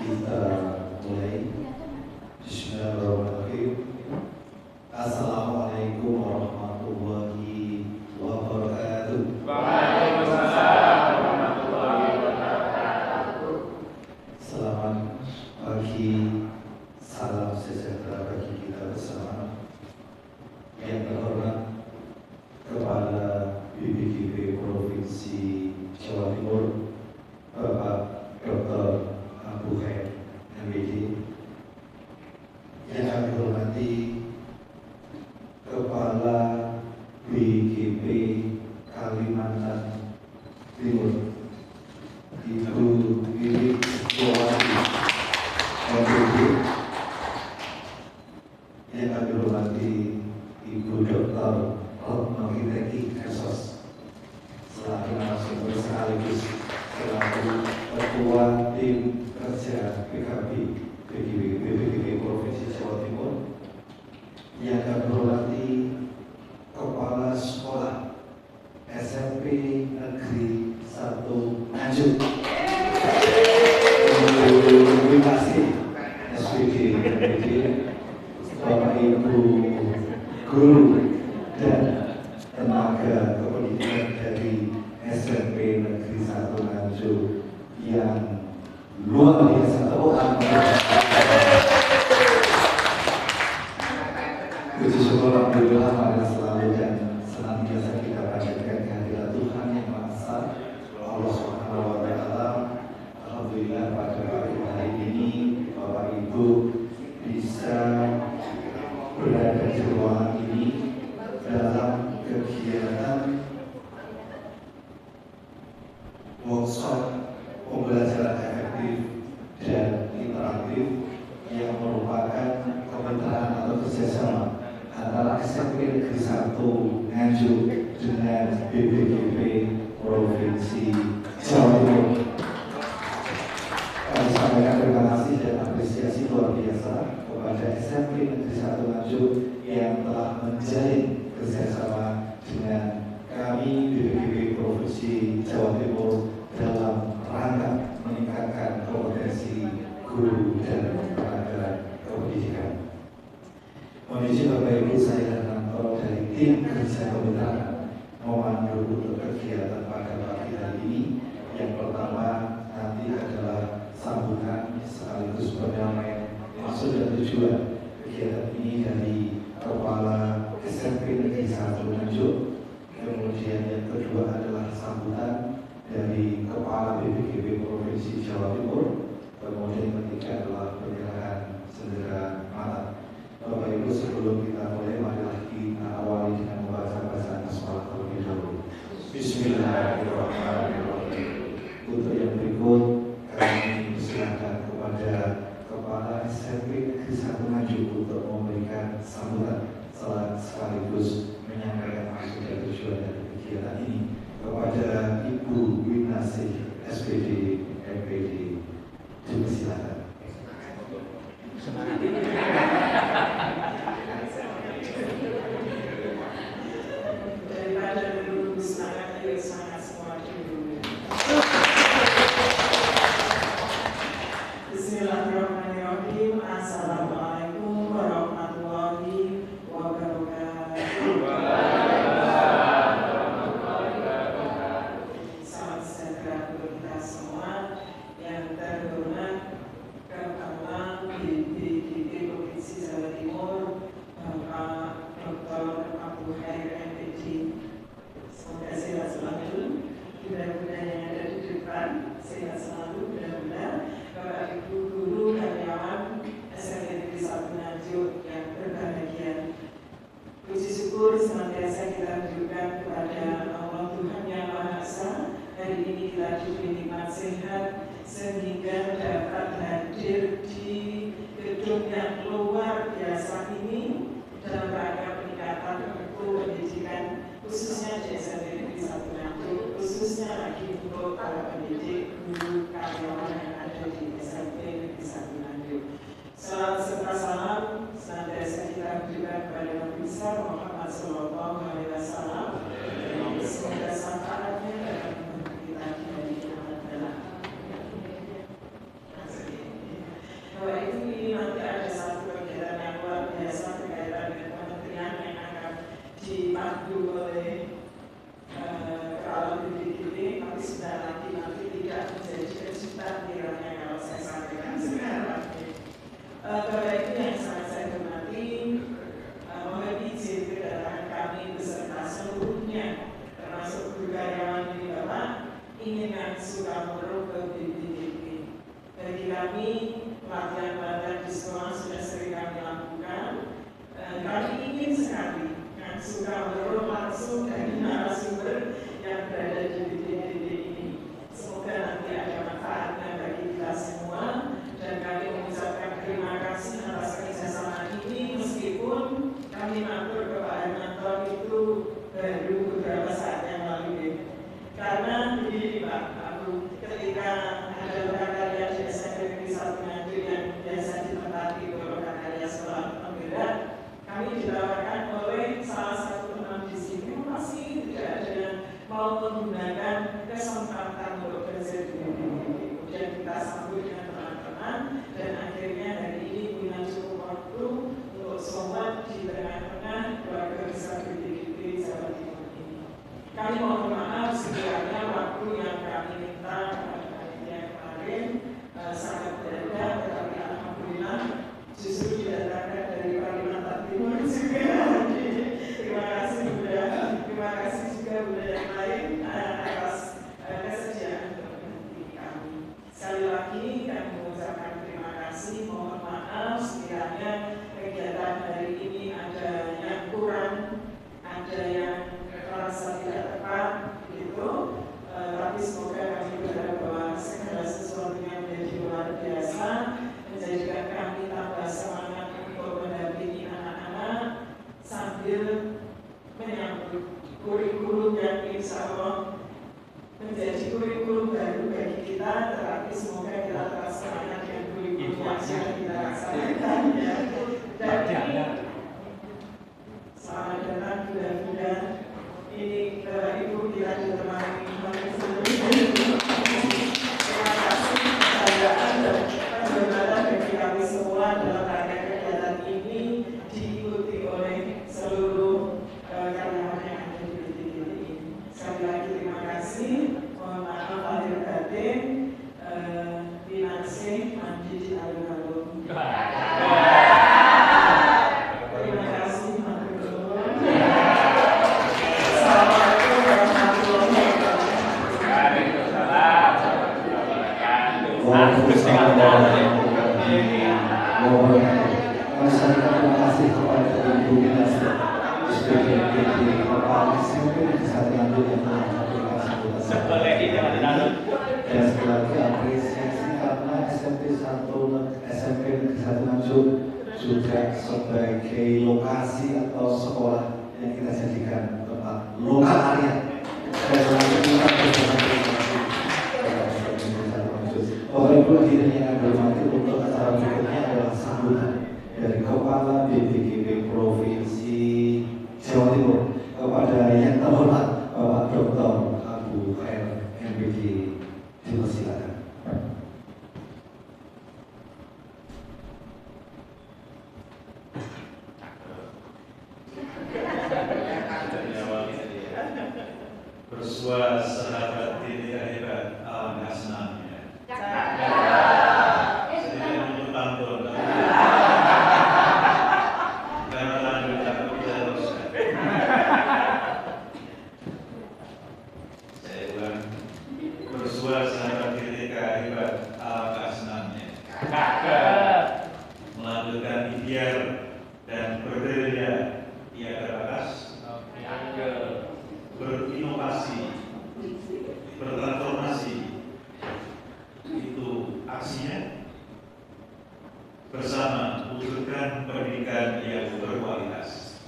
kita mulai. Bismillahirrahmanirrahim. Assalamualaikum warahmatullahi wabarakatuh. Waalaikumsalam warahmatullahi wabarakatuh. Selamat pagi, salam sejahtera bagi kita bersama. Yang terhormat Kepala BPKB Provinsi Jawa Timur, Bapak Dr. Abu Khair MBD. Yang kami hormati Kepala BKP Kalimantan Timur, Ibu Wiwit Suwati MBD. Yang kami hormati Ibu Dr. Retno Hideki Esos, selaku narasumber sekaligus selaku Ketua Tim Kerja PKB BPKB Provinsi Jawa Timur. Yang kami hormati Kepala Sekolah SMP Negeri 1 Nganjuk, terima kasih SPD MPD, Bapak Ibu guru dan tenaga kependidikan dari SMP Negeri 1 Nganjuk yang luar biasa. Puji syukur alhamdulillah pada selalu dan senantiasa kita panjatkan kehadirat Tuhan Yang Maha Esa, Allah Subhanahu wa Ta'ala. Alhamdulillah pada pagi hari ini Bapak Ibu bisa berada di ruangan ini dalam kegiatan workshop pembelajaran efektif dan interaktif yang merupakan kemitraan atau kerjasama antara SMP Negeri 1 Nganjuk dengan BPKB Provinsi Jawa Timur. Kami sampaikan terima kasih dan apresiasi luar biasa kepada SMP Negeri 1 Nganjuk yang telah menjalin kerjasama dengan kami BPKB Provinsi Jawa Timur dalam rangka meningkatkan kompetensi guru dan tenaga kependidikan. Mohon izin Bapak Ibu, saya dan Anto dari tim kerja kemitraan memandu untuk kegiatan pada pagi hari ini. Yang pertama nanti adalah sambutan sekaligus penyampaian maksud dan tujuan kegiatan ini dari Kepala SMP Negeri 1 Nganjuk. Kemudian yang kedua adalah sambutan dari Kepala BPKB Provinsi Jawa Timur. Kemudian yang ketiga adalah penyerahan bendera Malam. Bapak Ibu, sebelum kita mulai, marilah kita awali dengan membaca bacaan basmalah terlebih dahulu. Bismillahirrahmanirrahim. Untuk yang berikut kami persilakan kepada Kepala SMP Negeri 1 Nganjuk untuk memberikan sambutan sekaligus menyampaikan maksud dan tujuan dari kegiatan ini. Kepada Ibu Winasih SPD MPD, dipersilakan. Daripada dulu semangat, ayo semangat semua dulu. Bismillahirrahmanirrahim. Assalamualaikum warahmatullahi wabarakatuh. Salam sejahtera untuk kita semua. Yang terhormat Kepala BPKB Provinsi Jawa Timur, Bapak Dr. Abu Khair MPD. Semoga sehat selalu. Mudah-mudahan yang ada di depan sehat selalu. Mudah-mudahan Bapak Ibu guru karyawan SMP Negeri 1 Nganjuk yang berbahagia. Puji syukur senantiasa kita tunjukkan kepada Allah Tuhan Yang Maha Esa. Hari ini kita diberi nikmat sehat sehingga dapat hadir di gedung yang luar biasa ini dalam rangka peningkatan mutu pendidikan khususnya di SMP Negeri 1 Nganjuk, khususnya lagi untuk para pendidik guru karyawan yang ada di SMP Negeri 1 Nganjuk. Salam serta salam senantiasa kita berikan kepada Nabi besar Muhammad Sallallahu Alaihi Wasallam. Semoga syafaatnya dapat membantu kita di hari kiamat kelak. nanti ada satu kegiatan yang luar biasa berkaitan dengan kementerian yang akan dipandu oleh kepala BPKB, tapi sudah lagi nanti tidak menjadi kejutan kiranya kalau saya sampaikan sekarang. Bapak Ibu yang sangat saya hormati, mohon izin kedatangan kami beserta seluruhnya, termasuk guru karyawan di Bapak, ingin Sukamoro ke BPKB. Bagi kami, pelatihan-pelatihan di sekolah sudah sering kami lakukan. Kami ingin sekali Sukamoro langsung dari narasumber yang berada di BPKB ini. Semoga nanti ada manfaatnya bagi kita semua, dan kami mengucapkan terima kasih atas kerjasama ini, meskipun kami matur ke Pak Hermanto itu baru beberapa saat yang lalu. Karena begini Pak Abu, ketika ada lokakarya di SMP Negeri 1 Nganjuk yang biasa ditempati lokakarya sekolah penggerak, kami ditawarkan oleh salah satu teman di sini, masih tidak ada yang mau menggunakan kesempatan untuk belajar di BPKB. Kemudian kita sambut dengan teman-teman, dan akhirnya hari ini punya cukup waktu untuk sholat di tengah-tengah keluarga besar BPKB Jawa Timur ini. Kami mohon maaf sekiranya waktu yang kami minta yang kemarin sangat berbeda, tetapi alhamdulillah justru didatangkan dari Kalimantan Timur juga. Terima kasih Bunda, terima kasih juga Bunda yang lain atas kesediaan untuk menghenti kami. Sekali lagi kami mengucapkan terima kasih, mohon maaf sekiranya kegiatan hari ini ada yang kurang, ada yang terasa tidak tepat gitu, tapi semoga kami berharap bahwa segala sesuatunya menjadi luar biasa, menjadikan kami tambah semangat untuk mendampingi anak-anak sambil menyambut kurikulum yang insya Allah menjadi kurikulum baru bagi kita, tetapi semoga kita tetap semangat dengan kurikulum yang sudah kita laksanakan ya. Dan ini selamat datang Bunda-Bunda. Ini Bapak Ibu kita ditemani oleh seluruh. Terima kasih kehadiran dan penghormatan bagi kami semua dalam rangka kegiatan ini diikuti oleh seluruh karyawan yang ada di BPKB ini. Sekali lagi terima kasih. Mohon maaf lahir batin. Pinase mandi di alun-alun. Terima kasih. Terima kasih kepada Ibu Dinas SPKB Kepala SMP Negeri 1 Nganjuk yang telah dan sekali lagi apresiasi karena SMP Negeri 1 Nganjuk juga sebagai lokasi atau sekolah yang kita jadikan tempat lokal area. Bapak Ibu hadirin yang berhormati, untuk acara berikutnya adalah sambutan dari Kepala BPKB Provinsi Jawa Timur kepada yang terhormat Bapak Dr. Abu Khair MPG. Dipersilakan. Bersuara sahabat diri hebat alam asnamnya. Sedikit untuk pantun. Karena lanjut aku terus. Saya ulang. Bersuara sahabat diri hebat alam asnamnya. Melanjutkan ikhtiar dan bergerilya tiada batas. Berinovasi, bertransformasi, itu aksinya. Bersama wujudkan pendidikan yang berkualitas.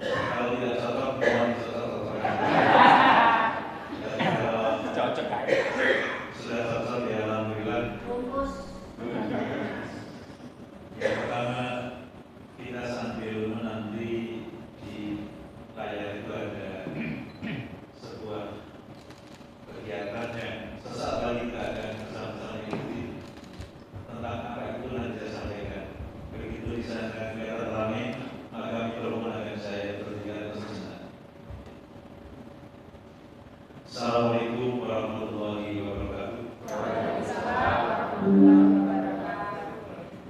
Kalau tidak cocok, mohon cocok-cocokkan. Kalau sudah cocok, ya alhamdulillah. Yang pertama, kita sambil menanti di layar itu ada sebuah kegiatan yang sesaat lagi kita akan Assalamualaikum warahmatullahi wabarakatuh.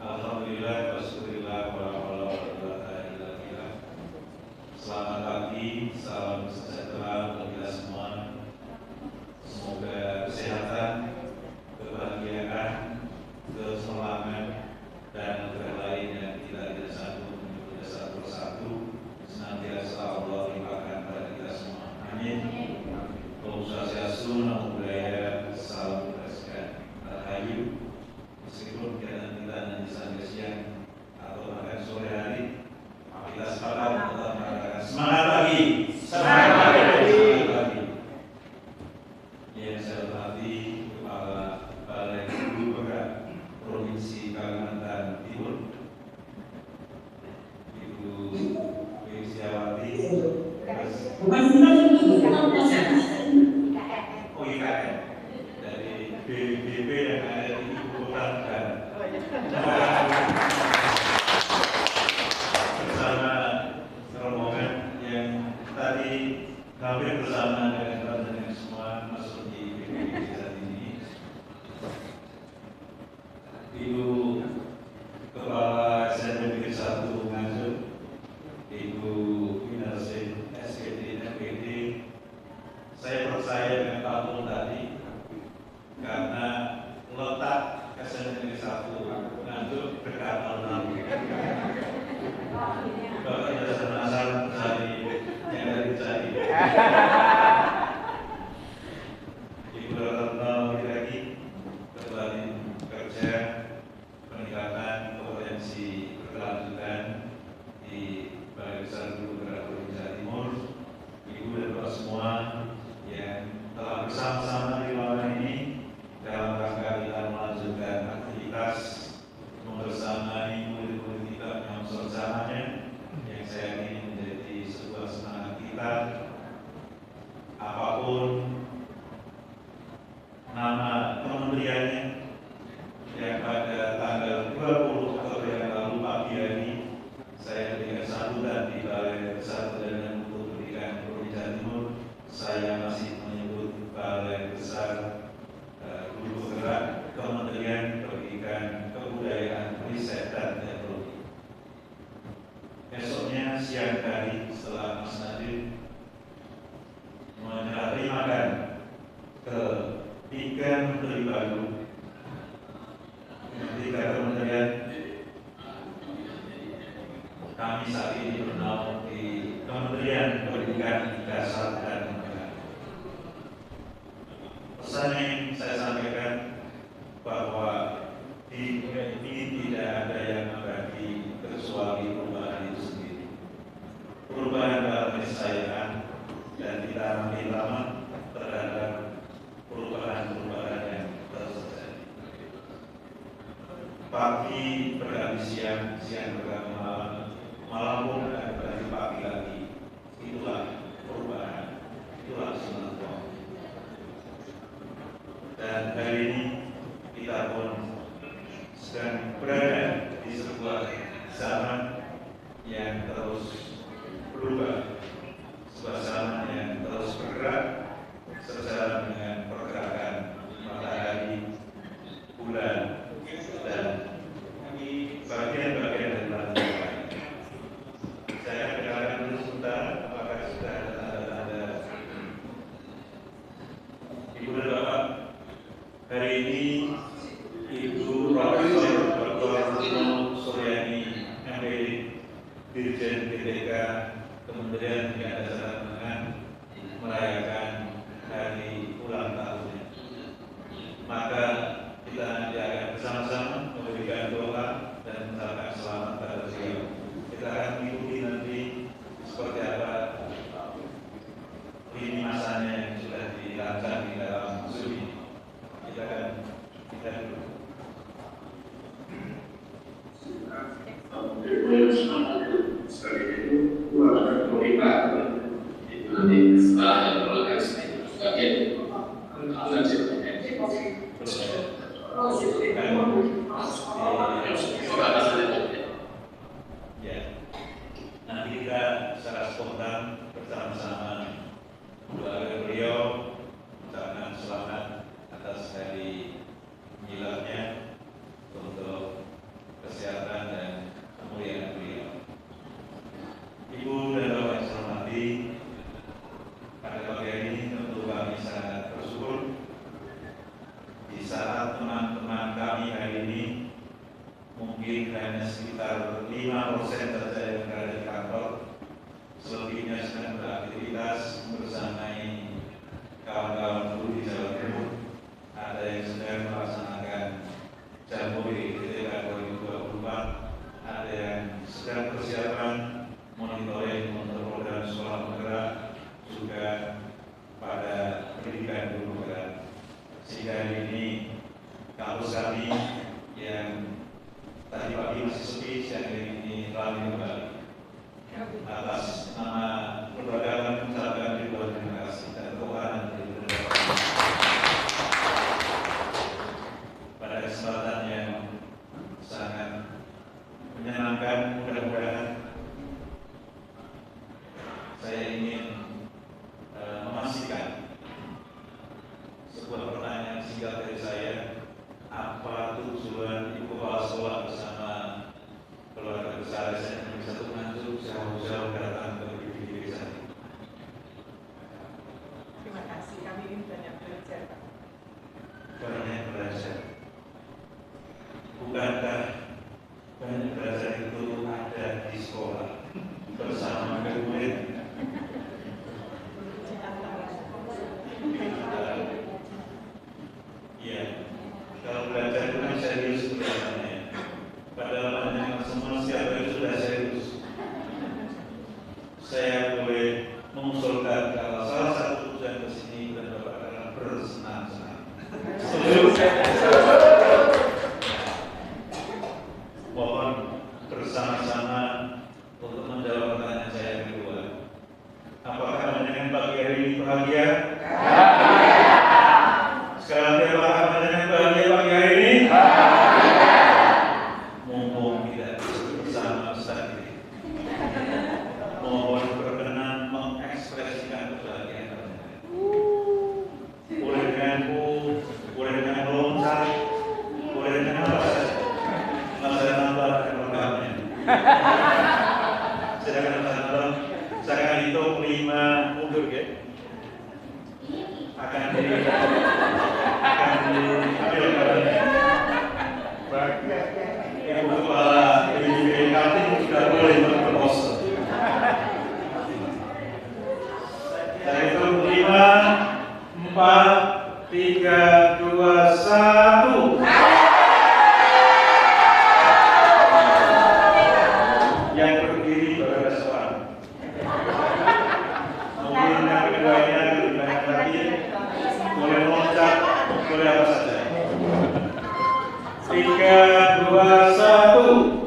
Alhamdulillah, wassyukurillah, wa selamat pagi, salam sejahtera untuk kita semua. Semoga kesehatan, kebahagiaan, keselamatan, dan negara lain yang kita tidak satu menyebut satu persatu senantiasa Allah limpahkan pada kita semua. Amin. Om Swastiastu, Namo Buddhaya, Salam Kebajikan, Rahayu. Meskipun kegiatan kita nanti sampai siang atau bahkan sore hari, kita sepakat tetap mengatakan semangat pagi, semangat pagi. Yang saya hormati Kepala Balai Guru Perak Provinsi Kalimantan Timur, Ibu Wisyawati, IKN dari BBB yang ada di Ibu Kota Negara. Bersama rombongan yang tadi hampir bersama dengan teman-teman semua masuk di BBB saat ini. Ibu Kepala SNBP 1 Nganjuk, Ibu Winarsin SPT MPD, saya percaya dengan Pak Pul tadi karena letak SNBP 1 Nganjuk dekat alun-alun. Bapak tidak penasaran cari yang dari cari. Ibu Retno lagi Ketua Tim Kerja Peningkatan Kompetensi Berkelanjutan di Balai Besar Guru Perak Provinsi Jawa Timur, Ibu dan Bapak semua yang telah bersama-sama di ruangan ini dalam rangka kita melanjutkan aktivitas membersamai murid-murid kita yang bersamanya, yang saya ingin menjadi sebuah semangat kita apapun nama kementeriannya yang pada tanggal 20 Oktober yang lalu pagi hari saya memberikan sambutan di Balai Besar dan Mutu Pendidikan Provinsi Jawa Timur. Saya masih menyebut Balai Besar Guru Perak Kementerian Pendidikan, Kebudayaan, Riset dan Teknologi. Esoknya siang hari setelah Mas Nadiem menyerahkan ke 3 menteri baru, 3 kementerian kami saat ini bernaung di Kementerian Pendidikan Dasar dan Menengah. Pesan yang saya sampaikan bahwa di ini tidak ada yang abadi kecuali perubahan itu sendiri. Perubahan dalam keniscayaan dan kita makin lama terhadap perubahan-perubahan yang terus terjadi. Pagi berganti siang, siang berganti malam, malam pun akan berganti pagi lagi. Itulah perubahan, itulah sunatullah. Dan hari ini kita pun sedang berada di sebuah zaman yang terus berubah, sebuah zaman yang terus bergerak sejalan dengan pergerakan matahari, bulan, dan bagian-bagian dari langit lain. Saya dengarkan dulu sebentar, apakah sudah ada tanda-tanda. Ibu dan Bapak, hari ini Ibu Profesor Dr. Retno Suryani MPD, Dirjen PDK Kementerian Pendidikan Dasar dan Menengah, merayakan hari ulang tahunnya. Maka kita nanti akan bersama-sama memberikan doa dan mengucapkan selamat pada beliau. Kita akan mengikuti nanti seperti apa lini masanya yang sudah dirancang di dalam Zoom ini. Kita akan dulu. Sebagai itu, akan terlibat itu nanti setelah ada proses sebagai ya, nanti kita secara spontan bersama-sama keluarga beliau mungkin hanya sekitar 5% saja yang berada di kantor. Selebihnya sedang beraktivitas bersamai kawan-kawan buruh di Jawa Timur. Ada yang sedang melaksanakan Jambore GTK 2024, ada yang sedang persiapan monitoring untuk program sekolah penggerak, juga pada pendidikan guru penggerak. Sehingga ini kampus kami yang tadi pagi masih sepi, siang ini ramai kembali. Atas nama keluarga kami mengucapkan ribuan terima kasih dan keuangan dari pada kesempatan yang sangat menyenangkan. Mudah-mudahan saya ingin memastikan sebuah pertanyaan singkat dari saya, apa tujuan Ibu Kepala Sekolah bersama keluarga besar SMK Satu Nganjuk jauh-jauh datang ke PBB desa ini? Terima kasih, kami ingin banyak belajar, Pak. Banyak belajar. Bukankah banyak belajar itu ada di sekolah bersama murid? Iya, kalau belajar itu kan serius kelihatannya. Padahal banyak semua siapa itu sudah serius. Saya boleh mengusulkan kalau salah satu tujuan ke sini dan Bapak adalah bersenang-senang. Mohon bersama-sama untuk menjawab pertanyaan saya yang kedua. Apakah dengan pagi hari ini bahagia? Sekarang dia apakah dengan bahagia pagi hari ini? Mumpung tidak bersama saat ini, mohon berkenan mengekspresikan kebahagiaan Anda. Boleh dengan boleh dengan loncat, boleh dengan apa saja. Saya nambah programnya. Silakan nambah. Saya akan hitung 5 mundur, ya. Akan diambil barangnya. Ibu Kepala PBB Kaltim sudah boleh berpose. Saya hitung 5, 4, 3, 2, 1. Yang berdiri berada seorang. Mungkin yang keduanya lebih banyak lagi. Boleh loncat, boleh apa saja. 3, 2, 1.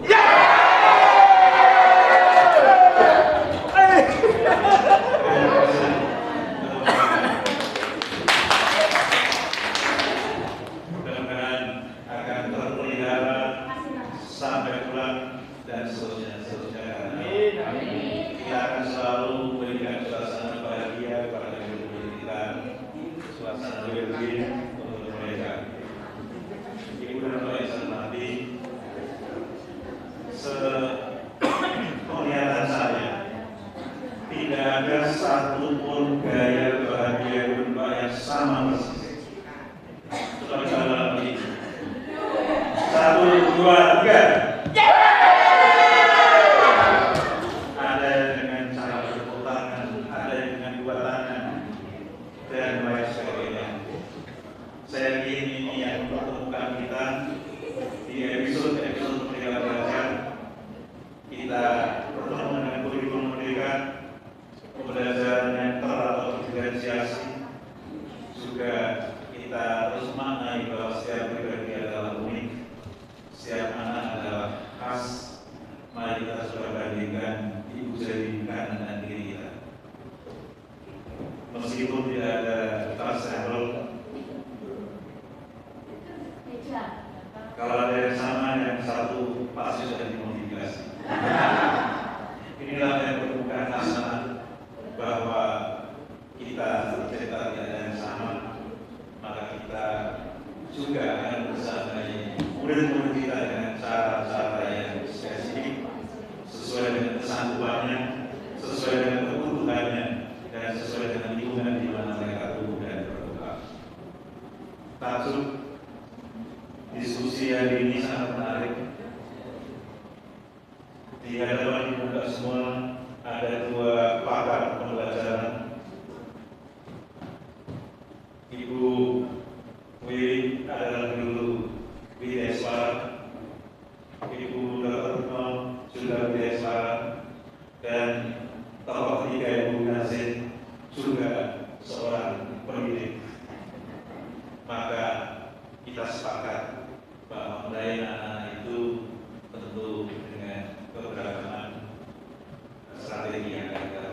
Mudah-mudahan akan terpelihara sampai pulang dan seterusnya. Kita akan selalu memberikan suasana bahagia kepada guru-guru kita, suasana bahagia untuk mereka. Ibu dan Bapak yang saya hormati, penglihatan saya tidak ada satupun gaya bahagia Bapak yang sama persis. Coba kita ulang lagi. 1, 2, 3. Saya yakin ini yang mempertemukan kita di episode Merdeka Belajar. Kita bertemu dengan kurikulum Merdeka, pembelajaran yang atau diferensiasi. Juga kita terus maknai bahwa setiap pribadi adalah unik, setiap anak adalah khas. Mari kita coba bandingkan ibu jadi kanan dan kiri kita. Meskipun tidak ada sampel, kalau ada yang sama, yang satu pasti sudah dimodifikasi. Inilah yang permukaan hasanah bahwa kita tercipta tidak ada yang sama, maka kita juga akan bersamai murid-murid kita dengan cara-cara yang spesifik, sesuai dengan kesanggupannya, sesuai dengan kebutuhannya, dan sesuai dengan lingkungan di mana mereka tumbuh dan berkembang. Tajuk diskusi hari ini sangat menarik Di hadapan Ibu semua ada dua pakar pembelajaran. Ibu Wiwi adalah guru Wideswara, Ibu Dr. Retno juga Wideswara, dan tokoh ketiga Ibu Nazin juga seorang pendidik. Maka kita sepakat bahwa mendidik anak itu tentu dengan keberagaman strategi yang ada.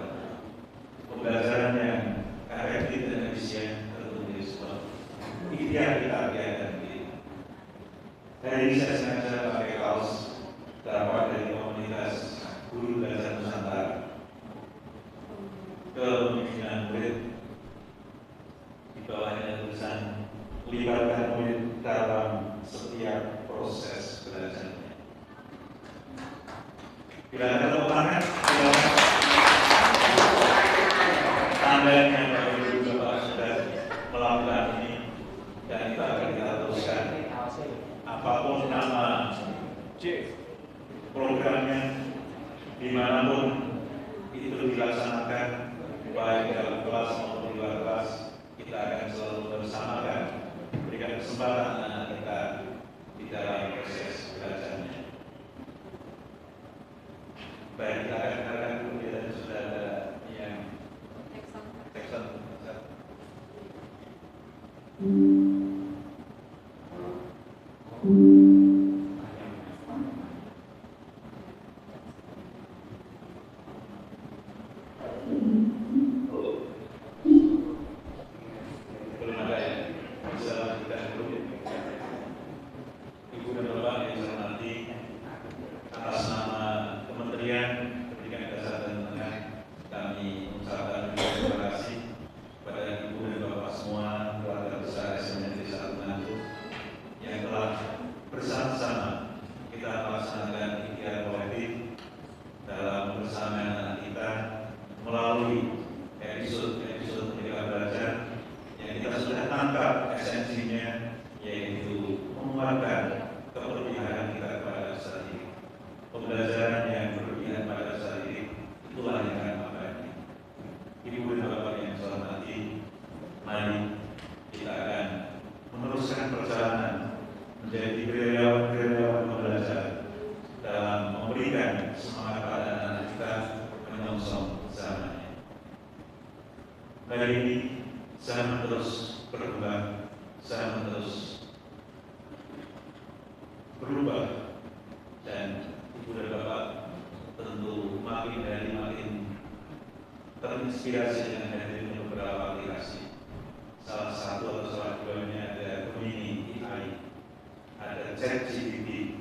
Pembelajaran yang efektif dan efisien tentu menjadi sebuah ikhtiar kita dan diri. Hari ini saya sengaja pakai kaos dapat dari komunitas guru belajar Nusantara kepemimpinan murid. Di bawahnya tulisan libatkan murid dalam setiap proses belajarnya. Bila ada tepuk tangan, tandanya bahwa Ibu Bapak sudah melakukan ini, dan itu akan kita teruskan. Apapun nama programnya, dimanapun itu dilaksanakan, baik dalam kelas maupun di luar kelas, kita akan selalu bersamakan, berikan kesempatan anak kita di dalam proses belajarnya. Baik, kita akan dengarkan dulu dan sudah ada yang Texan. Belum ada ya? Bisa lanjutkan dulu. Ibu dan Bapak yang saya hormati, atas nama Kementerian Pendidikan Dasar dan Menengah, kami mengucapkan terima kasih kepada Ibu dan Bapak semua, keluarga besar SMNT 1 Nganjuk yang telah bersama-sama kita melaksanakan ikhtiar kolektif dalam bersama anak kita melalui episode Merdeka Belajar yang kita sudah tangkap esensinya, yaitu menguatkan keberpihakan kita kepada dasar diri. Pembelajaran yang berpihak pada dasar diri itulah yang akan mengabadi. Ibu dan Bapak yang saya hormati, mari kita akan meneruskan perjalanan menjadi karyawan pembelajar dalam memberikan semangat pada anak kita menyongsong zamannya. Hari ini zaman terus berkembang, zaman terus berubah, dan Ibu dan Bapak tentu makin dari makin terinspirasi dengan hadirnya beberapa aplikasi. Salah satu atau salah duanya ada Gemini AI, ada ChatGPT,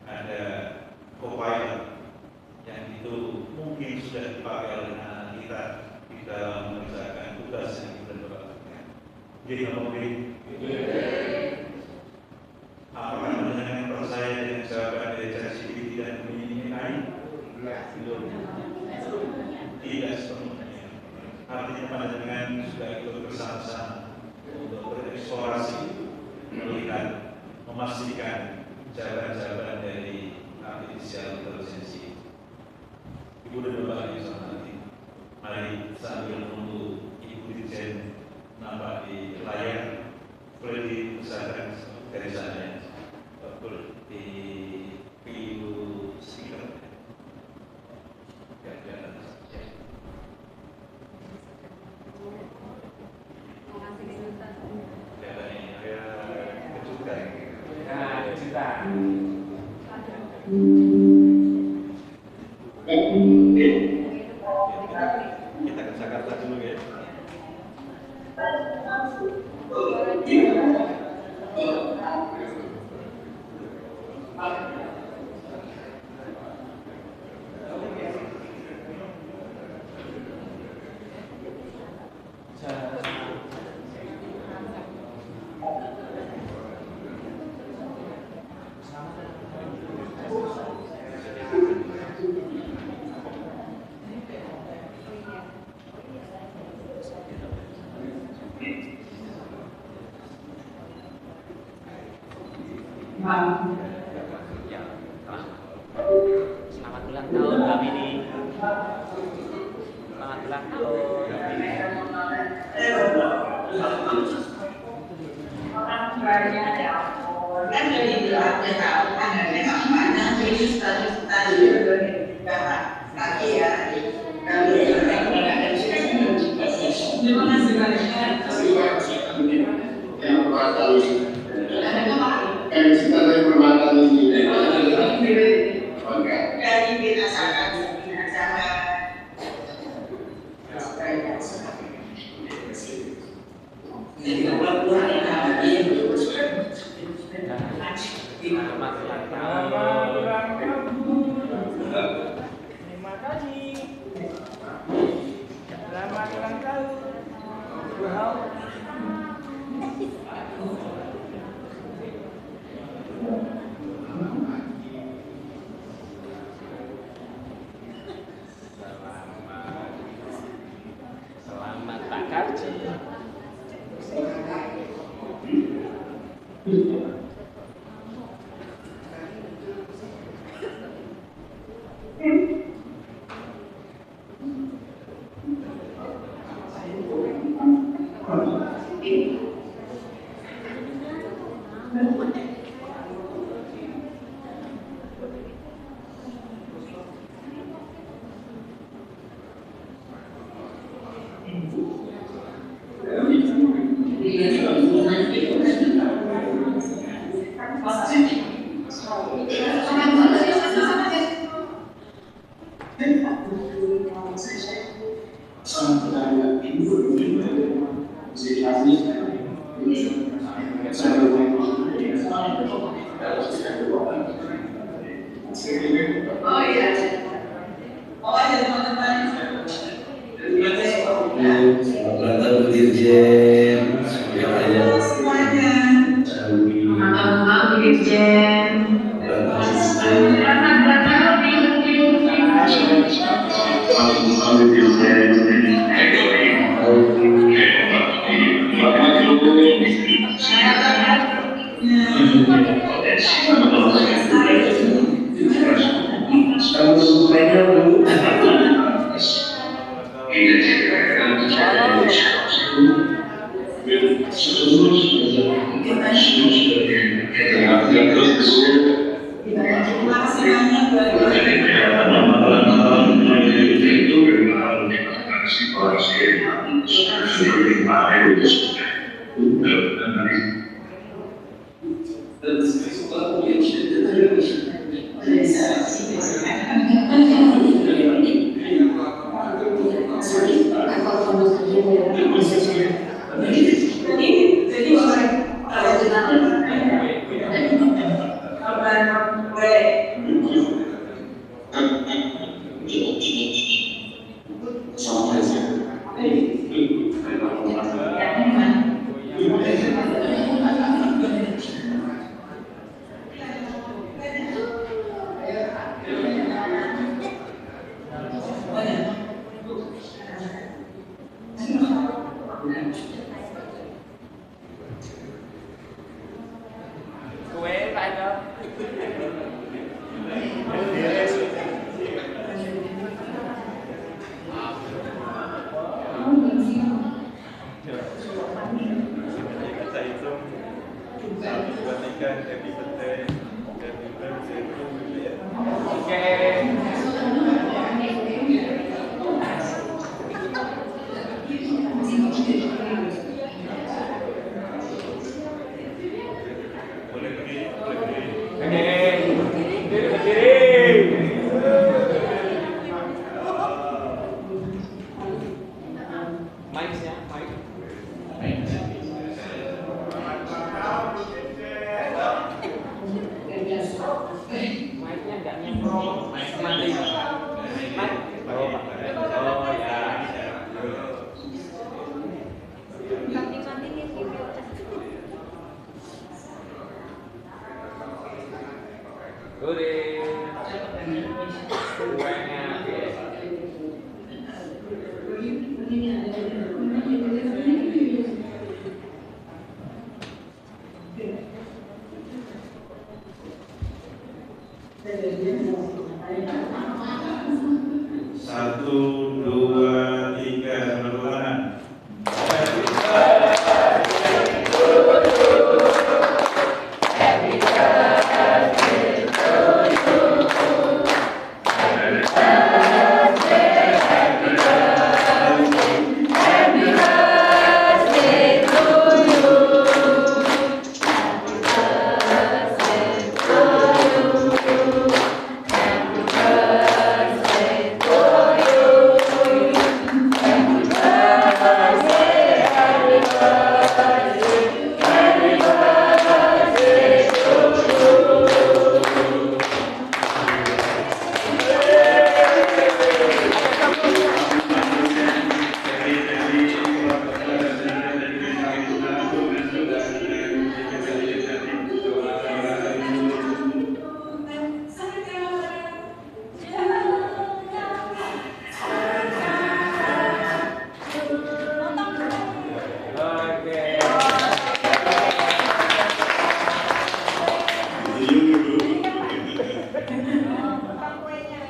ada Copilot, yang itu mungkin sudah dipakai oleh anak kita di dalam mengerjakan tugas yang kita lakukan. Jadi mungkin apakah dengan percaya dengan jawaban dari ChatGPT dan Gemini AI? Tidak sepenuhnya. Artinya panjenengan sudah ikut bersama-sama untuk bereksplorasi, melihat, memastikan jawaban-jawaban dari artificial intelligence. Ibu dan Bapak yang saya hormati, mari sambil menunggu Ibu Dirjen nampak di layar, boleh diusahakan dari sana, betul di PU speaker. Kita ke Jakarta dulu ya. Selamat tahun kami ini. Selamat ulang tahun. Kan dari belakang tahu tanggalnya mana jadi status lagi ya. Terima kasih banyak. Kita dari perbankan ini. Dari binasakan acara. Selamat ulang tahun. Terima kasih. Selamat ulang tahun. Selamat Pak Karji. Oh iya. Oh ada teman-teman. Selamat ulang tahun Bu Dirjen. Halo semuanya. Selamat malam Bu Dirjen. Selamat ulang tahun 1, 2, 3, sebelah kanan.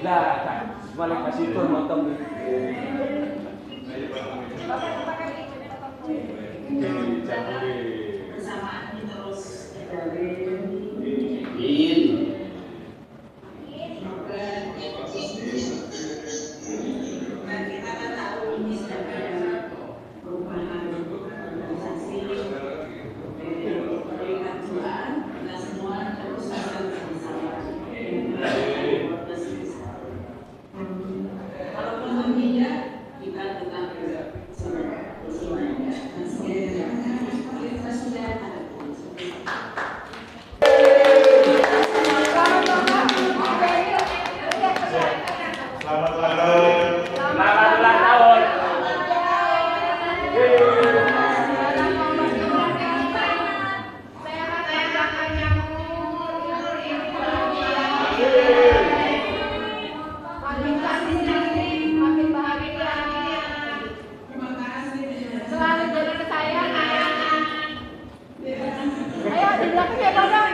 Lah, balik ke situ nonton. Bersamaan terus dan kita kan tahu ini sudah ada perubahan organisasi peringkat Tuhan, kita semua terus akan bersama. Kalaupun tidak, kita tetap bersama. Kita sudah ada. Selamat ulang tahun. Selamat ulang tahun. Makin bahagia. Selalu jadi kesayangan. Ayo di belakang ya dong.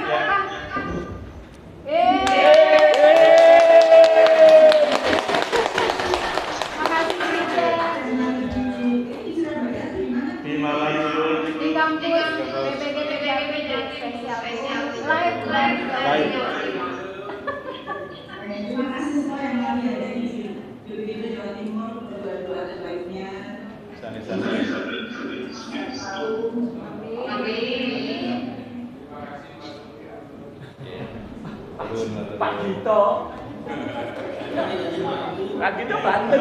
Di Malaysia. Di kampus BPGPGP spesial. Live. Terima kasih semua yang kami ada di BPGP Jawa Timur, berdoa terbaiknya. Pak Gito. Pak Gito Banten.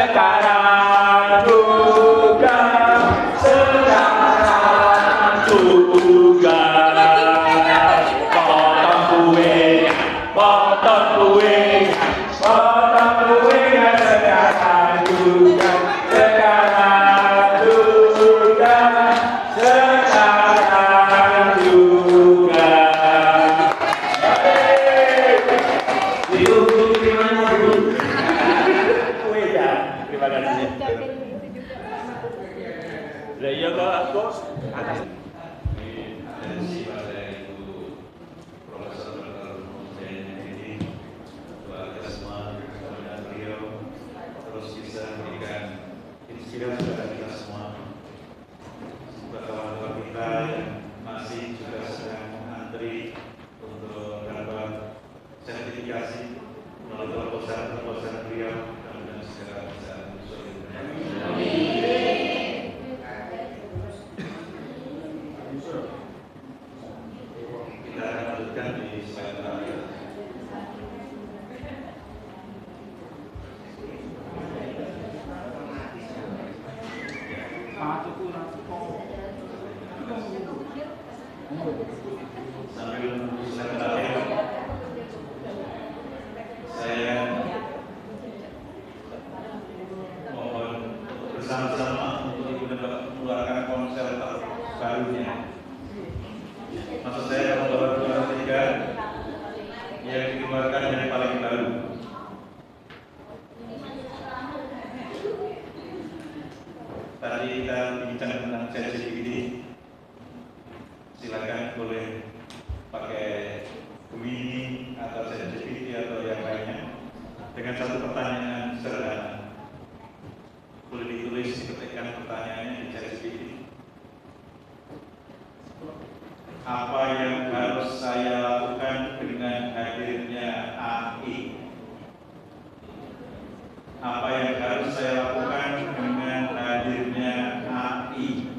Sekarang juga potong kue sekarang juga terima kasih. Lah iya kok aku atas Dan siapa Ibu Profesor Dr. Zaini, keluarga semua, kepada beliau terus bisa memberikan inspirasi kepada kita semua. Semoga kawan-kawan kita yang masih juga sedang antri untuk dapat sertifikasi melalui proposan beliau dan segera bisa muncul. Kita akan lanjutkan di slide terakhir. Sambil menunggu slide terakhir, saya mohon bersama-sama untuk Ibu dapat mengeluarkan ponsel barunya. Maksud saya nomor 23 yang dikeluarkan yang paling baru. Tadi kita bincang tentang ChatGPT. Silakan boleh pakai Gemini atau ChatGPT atau yang lainnya dengan satu pertanyaan sederhana. Boleh ditulis, ketikkan pertanyaannya di ChatGPT. Apa yang harus saya lakukan dengan hadirnya AI? Apa yang harus saya lakukan dengan hadirnya AI?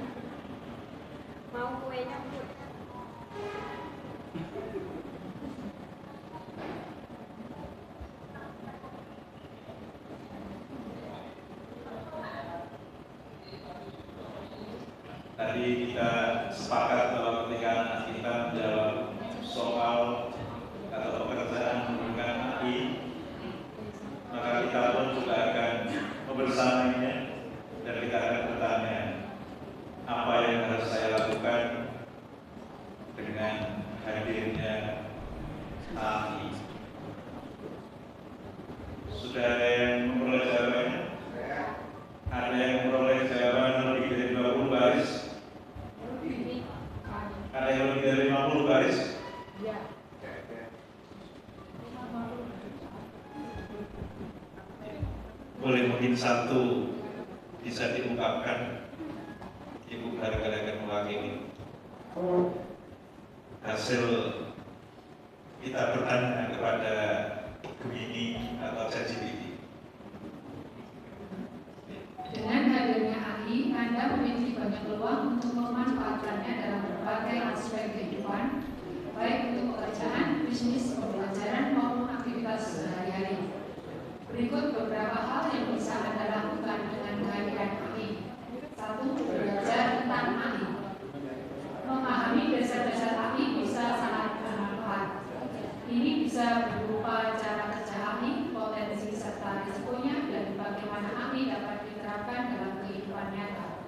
Mau kuenya, Bu? Tadi kita sepakat bahwa ketika anak kita menjawab soal atau pekerjaan menggunakan AI, maka kita pun juga akan membersamainya dan kita akan bertanya, apa yang harus saya lakukan dengan hadirnya AI? Sudah ada yang memperoleh jawabannya? Ada yang memperoleh jawaban lebih dari 20 baris? Ada yang lebih dari 50 baris? Ya. Boleh mungkin satu bisa diungkapkan, Ibu barangkali akan mewakili hasil kita bertanya kepada Gemini atau ChatGPT. Dengan hadirnya AI, Anda memiliki banyak peluang untuk memanfaatkannya dalam berbagai aspek kehidupan, baik untuk pekerjaan, bisnis, pembelajaran, maupun aktivitas sehari-hari. Berikut beberapa hal yang bisa Anda lakukan dengan kehadiran AI. 1. Belajar tentang AI. Memahami dasar-dasar AI bisa sangat bermanfaat. Ini bisa berupa cara kerja AI, potensi serta risikonya, dan bagaimana AI dapat diterapkan dalam kehidupan nyata.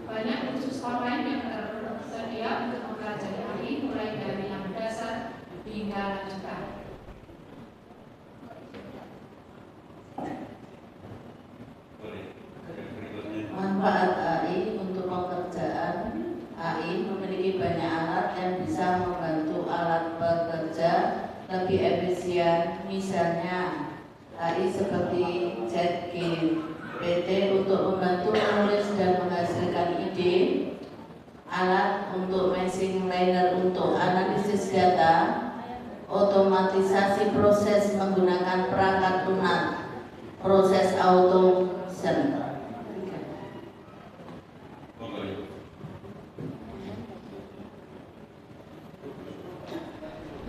Banyak kursus online yang tersedia untuk mempelajari AI, mulai dari yang dasar hingga lanjutan. Manfaat AI untuk pekerjaan. AI memiliki banyak alat yang bisa membantu alat bekerja lebih efisien. Misalnya AI seperti ChatGPT untuk membantu menulis dan menghasilkan ide, alat untuk machine learning untuk analisis data, otomatisasi proses menggunakan perangkat lunak, proses automation.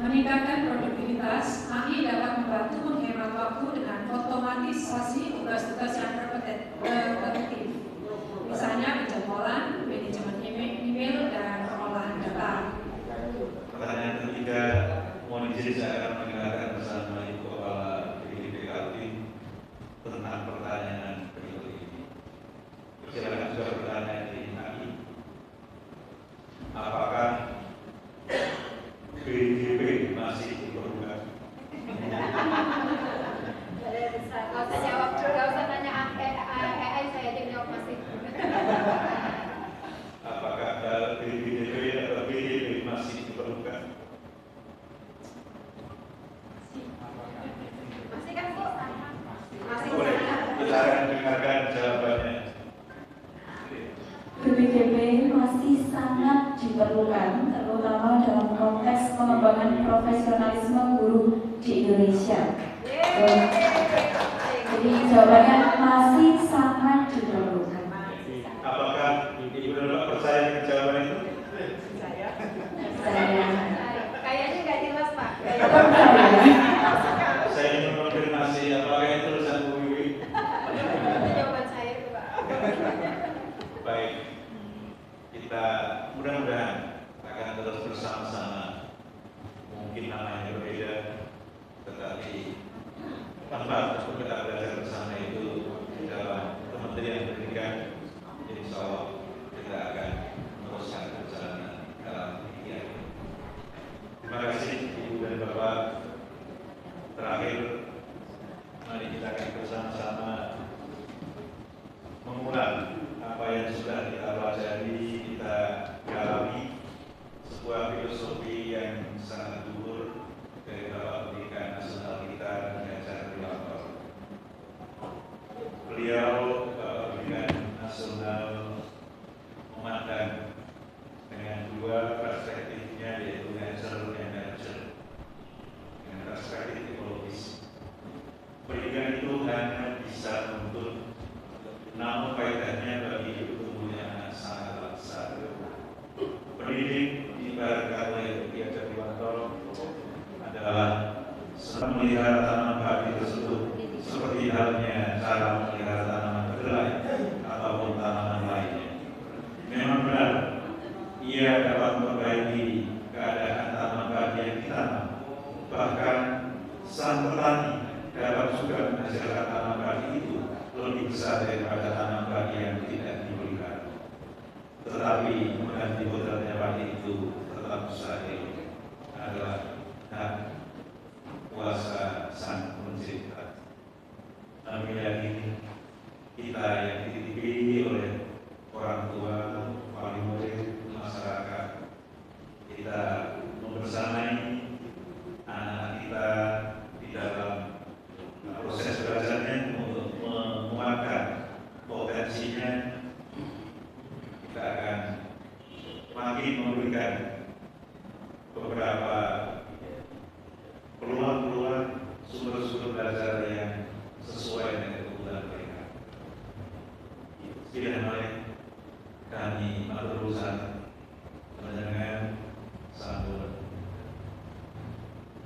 Meningkatkan produktivitas, AI dapat membantu menghemat waktu dengan otomatisasi tugas-tugas yang repetitif. Misalnya penjadwalan, manajemen email, dan pengolahan data. Pertanyaan ketiga, mohon izin saya akan mendengarkan bersama Ibu Kepala BPD Kaltim tentang pertanyaan berikut ini. Silakan juga bertanya di AI. Apakah BPD masih diperlukan? Gak usah jawab, gak usah tanya AI, saya aja jawab masih. Apakah BPD atau BPD masih diperlukan? Masih kan, Bu? Masih. Boleh, kita akan dengarkan jawabannya. BPDB masih sangat diperlukan, terutama dalam konteks pengembangan profesionalisme guru di Indonesia. Jadi jawabannya masih sangat diperlukan. Apakah Ibu dan Bapak percaya dengan jawaban itu? Saya Kayaknya nggak jelas, Pak. Saya ingin mengonfirmasi apakah itu tulisan Bu Wiwi. Itu jawaban saya itu, Pak. Baik, kita mudah-mudahan akan terus bersama-sama. Mungkin namanya berbeda, tetapi manfaat untuk kita belajar bersama itu di dalam kementerian pendidikan, insya Allah kita akan teruskan bersama. kita akan bersama-sama mengulang apa yang sudah kita pelajari, kita dalami, sebuah filosofi yang sangat luhur dari Bapak Pendidikan Nasional kita dan Ganjar Pranowo. Beliau Bapak Pendidikan Nasional memandang dengan dua perspektifnya, yaitu nature dan nurture, dengan perspektif ekologis. Pendidikan itu hanya bisa menuntut, namun faedahnya bagi tumbuhnya anak sangatlah besar. Pendidik diibaratkan oleh Ki Hajar Dewantara adalah memelihara tanaman padi tersebut seperti halnya cara memelihara tanaman kedelai ataupun tanaman lainnya. Memang benar, ia dapat memperbaiki keadaan tanaman padi yang ditanam. Bahkan sang petani dapat juga menghasilkan tanaman padi itu lebih besar daripada tanaman padi yang tidak dipelihara. Tetapi mengganti kodratnya padi itu tetap mustahil, adalah hak kuasa Sang Pencipta. Kami yakini kita yang dititipi oleh orang tua, wali murid, masyarakat, kita membersamai anak kita di dalam proses belajarnya untuk menguatkan potensinya. Kita akan makin memberikan beberapa peluang-peluang sumber-sumber belajar yang sesuai dengan kebutuhan mereka. Sekalian oleh kami berurusan dengan sambut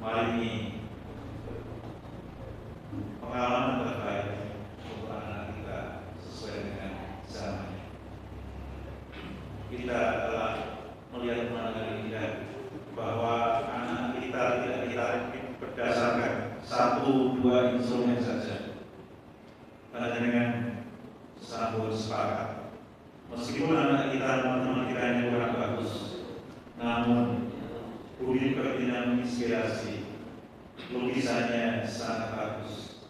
maringi pengalaman terbaik untuk anak kita sesuai dengan zamannya. Kita telah melihat pemandangan indah bahwa anak kita tidak ditarik berdasarkan satu dua instrumen saja. Karena dengan sambut sepakat, meskipun anak kita, teman-teman kita yang kurang bagus, namun budi pekertinya menginspirasi, lukisannya sangat bagus.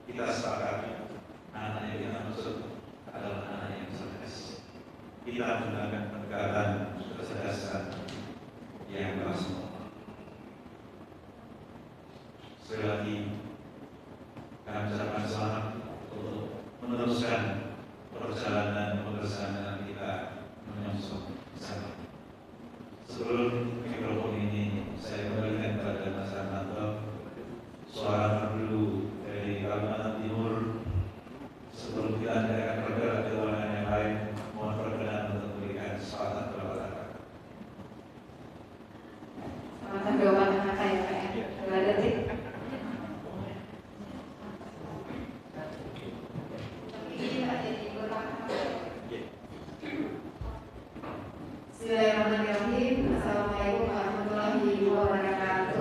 Kita sepakat anak yang kita maksud adalah anak yang cerdas. Kita menggunakan pendekatan kecerdasan yang langsung. Sekali lagi kami ucapkan selamat untuk meneruskan perjalanan pembersamaan kita menyongsong sana. Sebelum mikrofon ini saya kembalikan kepada Mas Armanto, suara dulu dari Kalimantan Timur. Sebelum kita akan bergerak ke ruangan yang lain, mohon perkenan untuk memberikan sepatah kata-kata. Selamat doa kata ya Pak ya. 2 detik. Bismillahirrahmanirrahim. Assalamualaikum warahmatullahi wabarakatuh.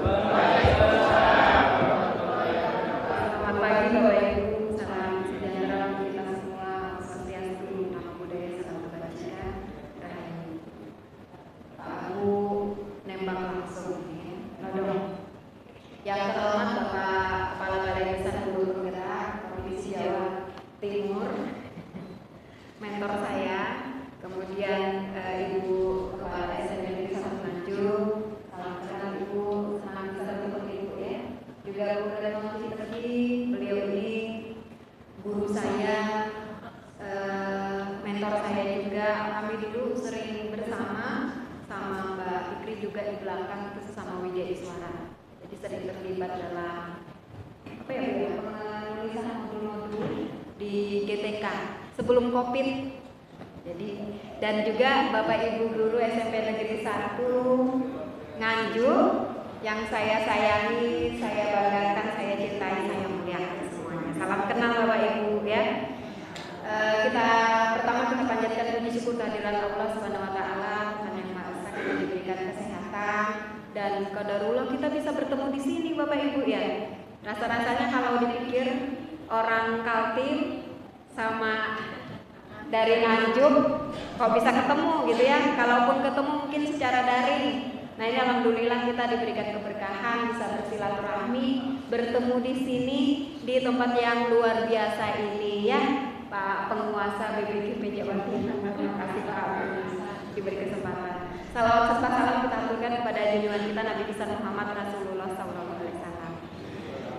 Selamat pagi Bapak Ibu, salam sejahtera untuk kita semua. Swastiastu, Namo Buddhaya, salam kebajikan, rahayu. Pak Abu nembak langsung ya. Nodong. Yang terhormat Bapak Kepala Balai Desa Hulu Penggerak Provinsi Jawa Timur, mentor saya, kemudian Ibu Kepala SMP Negeri 1 Nganjuk, salam kenal Ibu, senang bisa bertemu Ibu ya. Juga Bu Retno Fitri, beliau ini guru saya, mentor saya juga. Kami dulu sering bersama sama Mbak Fikri juga di belakang itu sama Widya Iswara. Jadi sering terlibat dalam apa ya Bu, penulisan modul-modul di GTK sebelum COVID. Jadi dan juga Bapak Ibu guru SMP Negeri 1 Nganjuk yang saya sayangi, saya banggakan, saya cintai, saya muliakan semuanya. Salam kenal Bapak Ibu ya. Kita pertama kita panjatkan puji syukur kehadiran Allah Subhanahu wa taala, Tuhan yang Maha Esa, kita diberikan kesehatan dan qadarullah kita bisa bertemu di sini Bapak Ibu ya. Rasa-rasanya kalau dipikir orang Kaltim sama dari Nganjuk kok bisa ketemu gitu ya. Kalaupun ketemu mungkin secara daring. Nah ini alhamdulillah kita diberikan keberkahan bisa bersilaturahmi, bertemu di sini di tempat yang luar biasa ini ya, Pak Penguasa BPGP Jawa Timur. Terima kasih Pak Abu diberi kesempatan. Salawat serta salam kita aturkan kepada junjungan kita Nabi besar Muhammad Rasulullah SAW.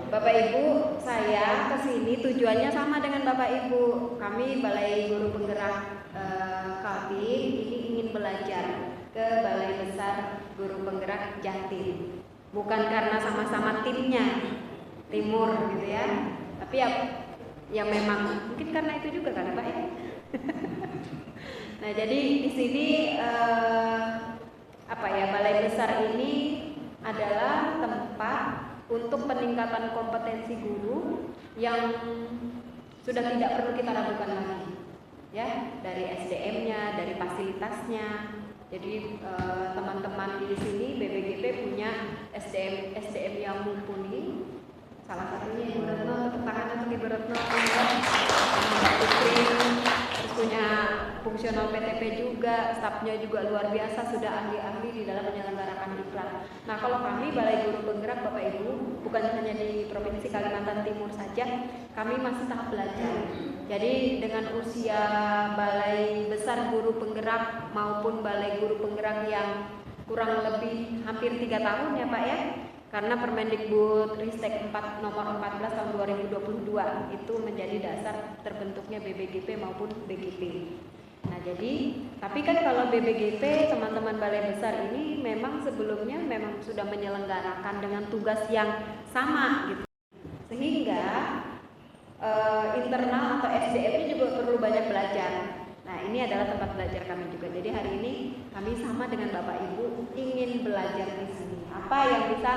Bapak Ibu, saya kesini tujuannya sama dengan Bapak Ibu. Kami Balai Guru Penggerak Kaltim ini ingin belajar ke Balai Besar Guru Penggerak Jatim. Bukan karena sama-sama timnya Timur gitu ya, tapi ya memang mungkin karena itu juga kan Pak ya. Nah jadi di sini Balai Besar ini adalah tempat untuk peningkatan kompetensi guru yang sudah tidak perlu kita ragukan lagi ya, dari SDM-nya, dari fasilitasnya. Jadi teman-teman di sini BPGP punya SDM yang mumpuni. Salah satunya Ibu Retno, tepuk tangan untuk Ibu Retno, terus punya fungsional PTP juga, stafnya juga luar biasa, sudah ahli-ahli di dalam menyelenggarakan diklat. Nah kalau kami Balai Guru Penggerak Bapak Ibu, bukan hanya di Provinsi Kalimantan Timur saja, kami masih tahap belajar. Jadi dengan usia Balai Besar Guru Penggerak maupun Balai Guru Penggerak yang kurang lebih hampir 3 tahun ya Pak ya, karena Permendikbud Ristek 4 nomor 14 tahun 2022 itu menjadi dasar terbentuknya BBGP maupun BGP. Nah jadi, tapi kan kalau BBGP teman-teman Balai Besar ini memang sebelumnya memang sudah menyelenggarakan dengan tugas yang sama gitu. Sehingga internal atau SDM-nya juga perlu banyak belajar. Nah ini adalah tempat belajar kami juga. Jadi hari ini kami sama dengan Bapak Ibu ingin belajar di sini. Apa yang bisa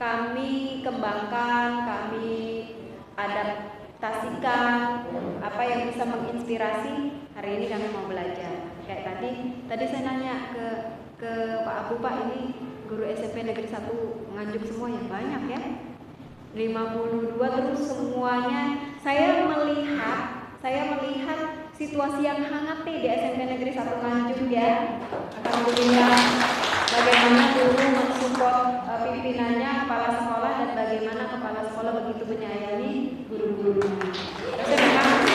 kami kembangkan, kami adaptasikan, apa yang bisa menginspirasi, hari ini kami mau belajar. Kayak tadi saya nanya ke Pak Abu, Pak ini guru SMP Negeri 1 Nganjuk semua yang banyak ya, 52 terus semuanya. Saya melihat situasi yang hangat nih di SMP Negeri 1 Nganjuk ya. Alhamdulillah bagaimana guru mensupport pimpinannya, kepala sekolah, dan bagaimana kepala sekolah begitu menyayangi guru-gurunya. Saya memang harus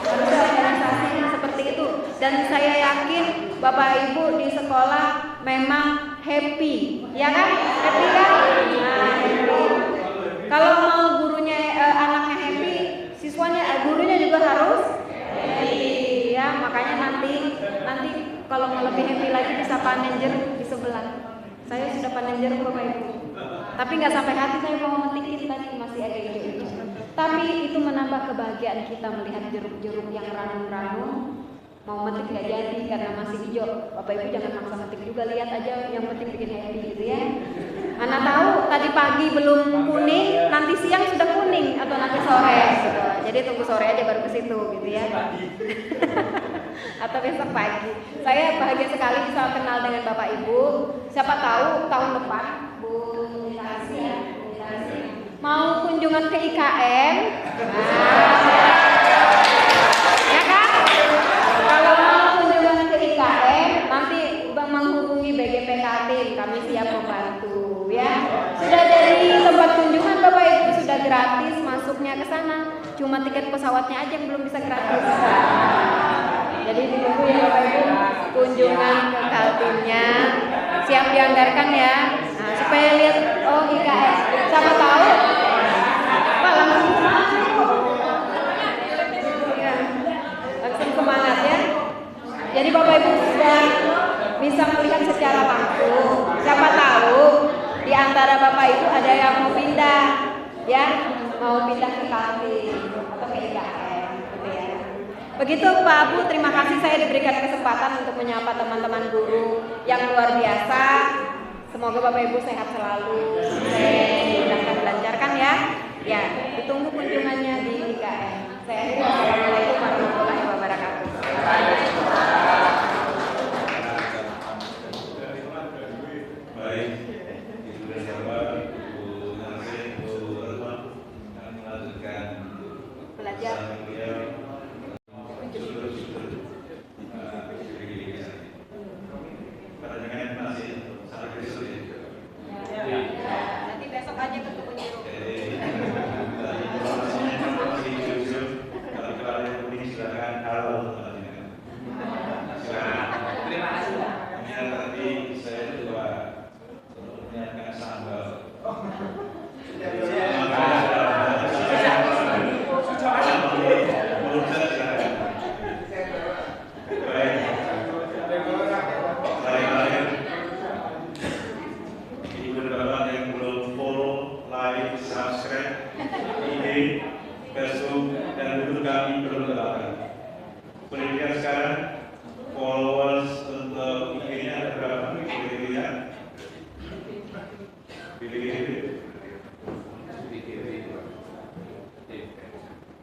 organisasi yang seperti itu, dan saya yakin Bapak Ibu di sekolah memang happy, ya kan? Happy kan? Nah, happy. Kalau mau gurunya anaknya happy, siswanya gurunya juga harus happy ya. Makanya nanti kalau mau lebih happy lagi bisa panen jeruk di sebelah. Saya sudah panen jeruk Bapak Ibu, tapi nggak sampai hati, saya mau metikin tadi masih ada hijau-hijau. Tapi itu menambah kebahagiaan kita melihat jeruk-jeruk yang ranum-ranum. Mau metik nggak jadi karena masih hijau. Bapak Ibu jangan maksa metik juga, lihat aja, yang penting bikin happy gitu ya. Mana tahu tadi pagi belum kuning, nanti siang sudah kuning atau nanti sore gitu. Jadi tunggu sore aja baru ke situ gitu ya. Atau besok pagi. Saya bahagia sekali bisa kenal dengan Bapak Ibu. Siapa tahu tahun depan Bu Nasi mau kunjungan ke IKM. Ya kan? Kalau mau kunjungan ke IKM nanti menghubungi BGP Kaltim, kami siap membantu ya. Sudah jadi tempat kunjungan Bapak Ibu, sudah gratis masuknya ke sana. Cuma tiket pesawatnya aja yang belum bisa gratis. Jadi ditunggu ya Bapak Ibu kunjungan ke Kaltimnya, siap dianggarkan ya. Nah, supaya lihat oh IKS, siapa tahu Pak langsung ya, langsung semangat ya. Jadi Bapak Ibu sudah bisa melihat secara langsung. Siapa tahu di antara Bapak Ibu ada yang mau pindah ya, mau pindah ke Kaltim atau ke IKM gitu ya. Begitu Pak Abu, terima kasih saya diberikan kesempatan untuk menyapa teman-teman guru yang luar biasa. Semoga Bapak Ibu sehat selalu, sukses, dimudahkan, dilancarkan ya. Ya, ditunggu kunjungannya di IKM. Saya akhiri, wassalamualaikum warahmatullahi wabarakatuh. Baik, itu bersama Bu Nasi, Bu Retno, kami melanjutkan Belajar. Pertanyaan masih like, subscribe, IG, Facebook, dan YouTube kami berlengkap. Pendidikan sekarang followers untuk IG-nya ada berapa? Boleh dilihat?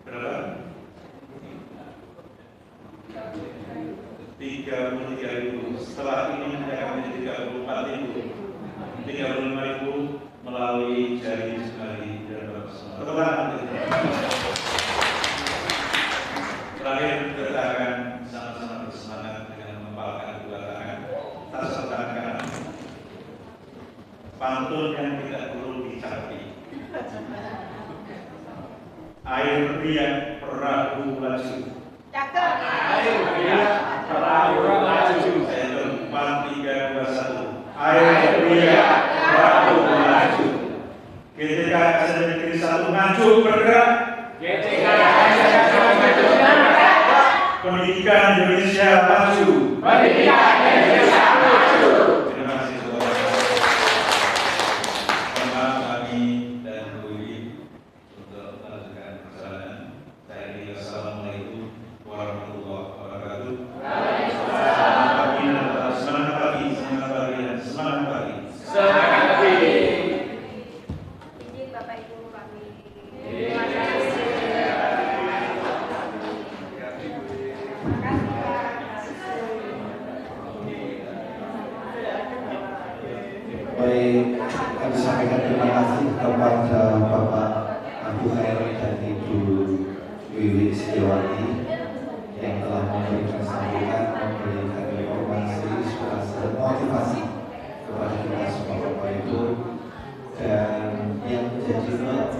Berapa? 33.000. Setelah ini akan menjadi 34.000. 35.000 melalui jaring sekali dan pertemuan. Terakhir kita akan sama-sama bersemangat dengan mengepalkan kedua tangan, tak sertakan pantun yang tidak perlu dicapai. Air riak perahu laju. Cakep. Air riak perahu laju. 4, 3, 2, 1. Air riak perahu laju. Ketika SMK 1 maju bergerak. Ketika SMK 1 maju bergerak. Pendidikan Indonesia maju. Pendidikan Indonesia maju. Terima kasih saudara. Mohon maaf kami dan Bu Wiwi untuk melanjutkan perjalanan. Saya kira assalamualaikum warahmatullahi wabarakatuh. Semangat pagi dan semangat pagi, semangat pagi dan semangat pagi. Semangat pagi. Izin Bapak Ibu kami. Terima kasih. Baik, kami sampaikan terima kasih kepada Bapak Abu Khairi dan Ibu Wiwi Setiawati yang telah memberikan sambutan, memberikan informasi, inspirasi, motivasi kepada kita semua Bapak Ibu, dan yang menjadi not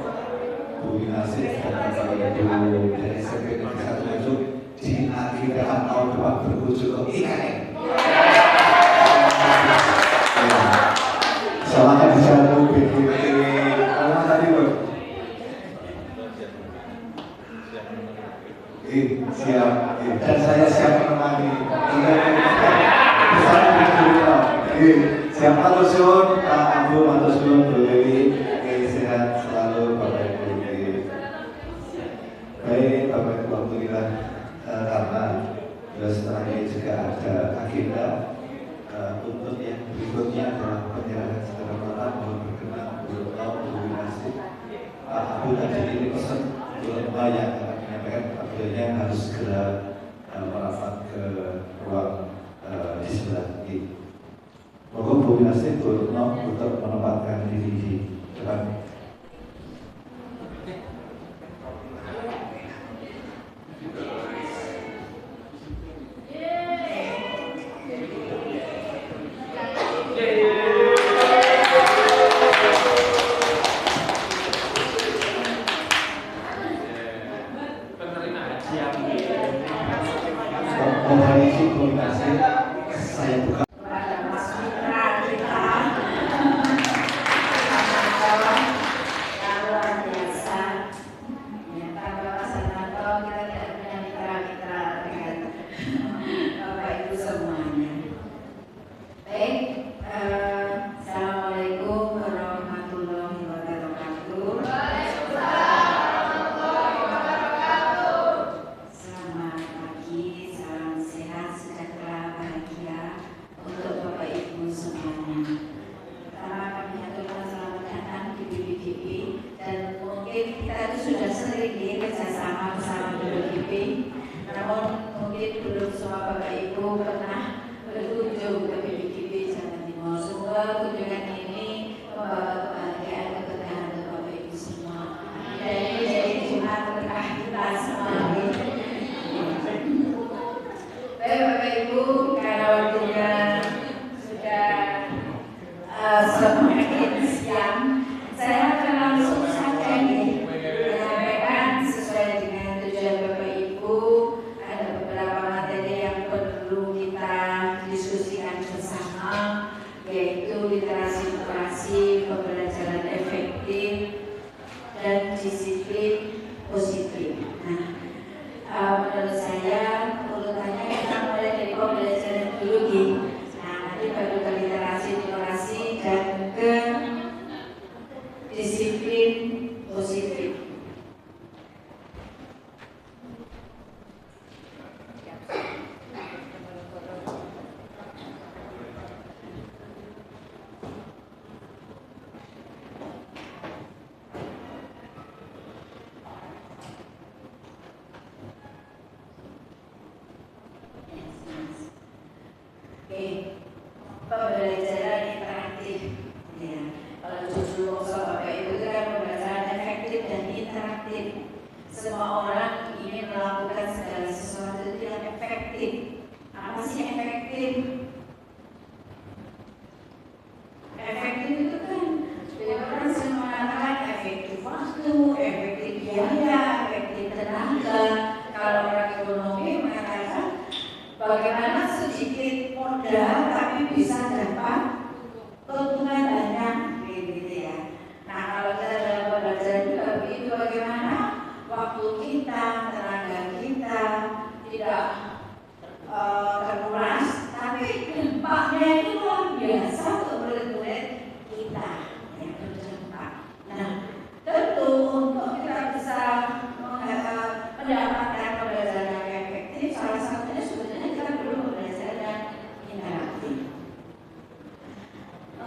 Bu Winasih dan Bapak Ibu dari SMP Negeri 1 Maju diakhirkan tahun depan berkunjung ke IKN. Soalnya bisa BGP apa tadi Bos? Siap. Dan saya siap menemani. Siap matur suwun Pak Abu, matur suwun Bu Dewi. Sehat selalu Bapak Ibu. Baik Bapak Ibu, alhamdulillah karena setelah ini juga ada agenda untuk yang berikutnya adalah penyerahan secara malam. Mohon berkenan untuk Bu Winasih. Pak Abu tadi ini pesan untuk yang akan menyampaikan apabila harus segera merapat ke ruang di sebelah kiri. Mohon Bu Winasih untuk menempatkan diri di depan. Disiplin positif. Pembelajaran interaktif. Ya, kalau jujur Bapak Ibu itu kan pembelajaran efektif dan interaktif. Semua orang ingin melakukan segala sesuatu itu yang efektif. Apa sih efektif? Efektif itu kan orang sering mengatakan efektif waktu, efektif biaya, efektif tenaga. Kalau orang ekonomi mengatakan bagaimana sedikit modal tapi bisa dapat keuntungan banyak, gitu ya. Nah, kalau kita dalam pembelajaran juga begitu, bagaimana waktu kita, tenaga kita tidak terkuras, tapi dampaknya itu luar biasa untuk murid-murid kita yang berdampak. Nah, tentu untuk kita bisa mendapatkan pembelajaran yang efektif, salah satunya sebenarnya kita perlu pembelajaran yang interaktif.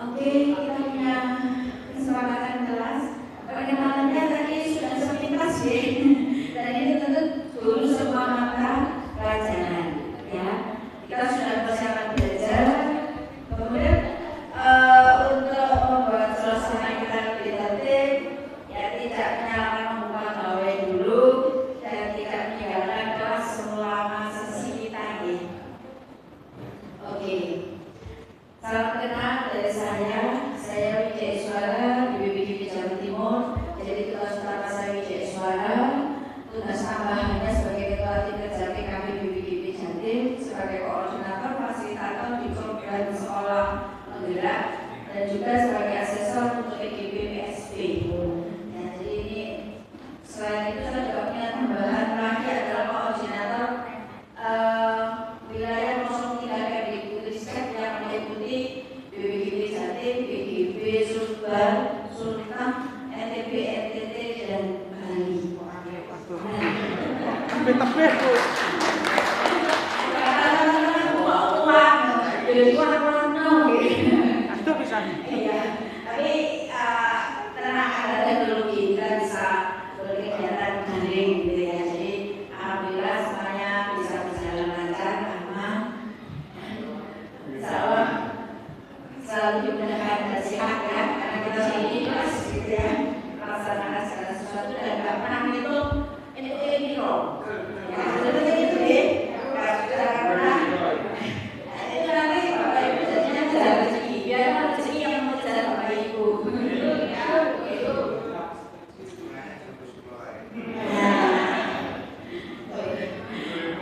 Oke, kita punya kesepakatan kelas. Perkenalannya tadi sudah sepintas ya. Dan ini tentu dulu semua mata pelajaran, ya. Kita sudah persiapan belajar. Kemudian untuk membuat suasana kita lebih tertib, ya tidak menyalakan membuka gawai dulu dan tidak meninggalkan kelas selama sesi kita ya. Oke. Salam kenal dari saya Wijaya Iswara di BPKB Jawa Timur. Jadi tugas utama saya Wijaya Iswara, tugas tambahannya sebagai ketua tim kerja PKB BPKB Jatim, sebagai koordinator fasilitator di program sekolah penggerak dan juga sebagai asesor untuk PKB PSP. Ya, jadi ini selain itu saya juga punya tambahan lagi adalah koordinator wilayah 03 Kemdikbudristek yang meliputi BPKB Jatim, BPKB Sulbar, Sultan, NTB, NTT dan Bali. Tapi tenang, ada teknologi kita bisa berkegiatan daring gitu ya. Jadi alhamdulillah semuanya bisa berjalan lancar, aman. Insyaallah selalu dimudahkan dan sehat ya, karena kita sini kelas gitu ya, melaksanakan segala sesuatu dan nggak pernah ngitung ini loh. Ya, seperti itu ya. Nggak pernah. Itu nanti Bapak Ibu jadinya jalan rezeki, biar rezeki yang mengejar Bapak Ibu. Itu.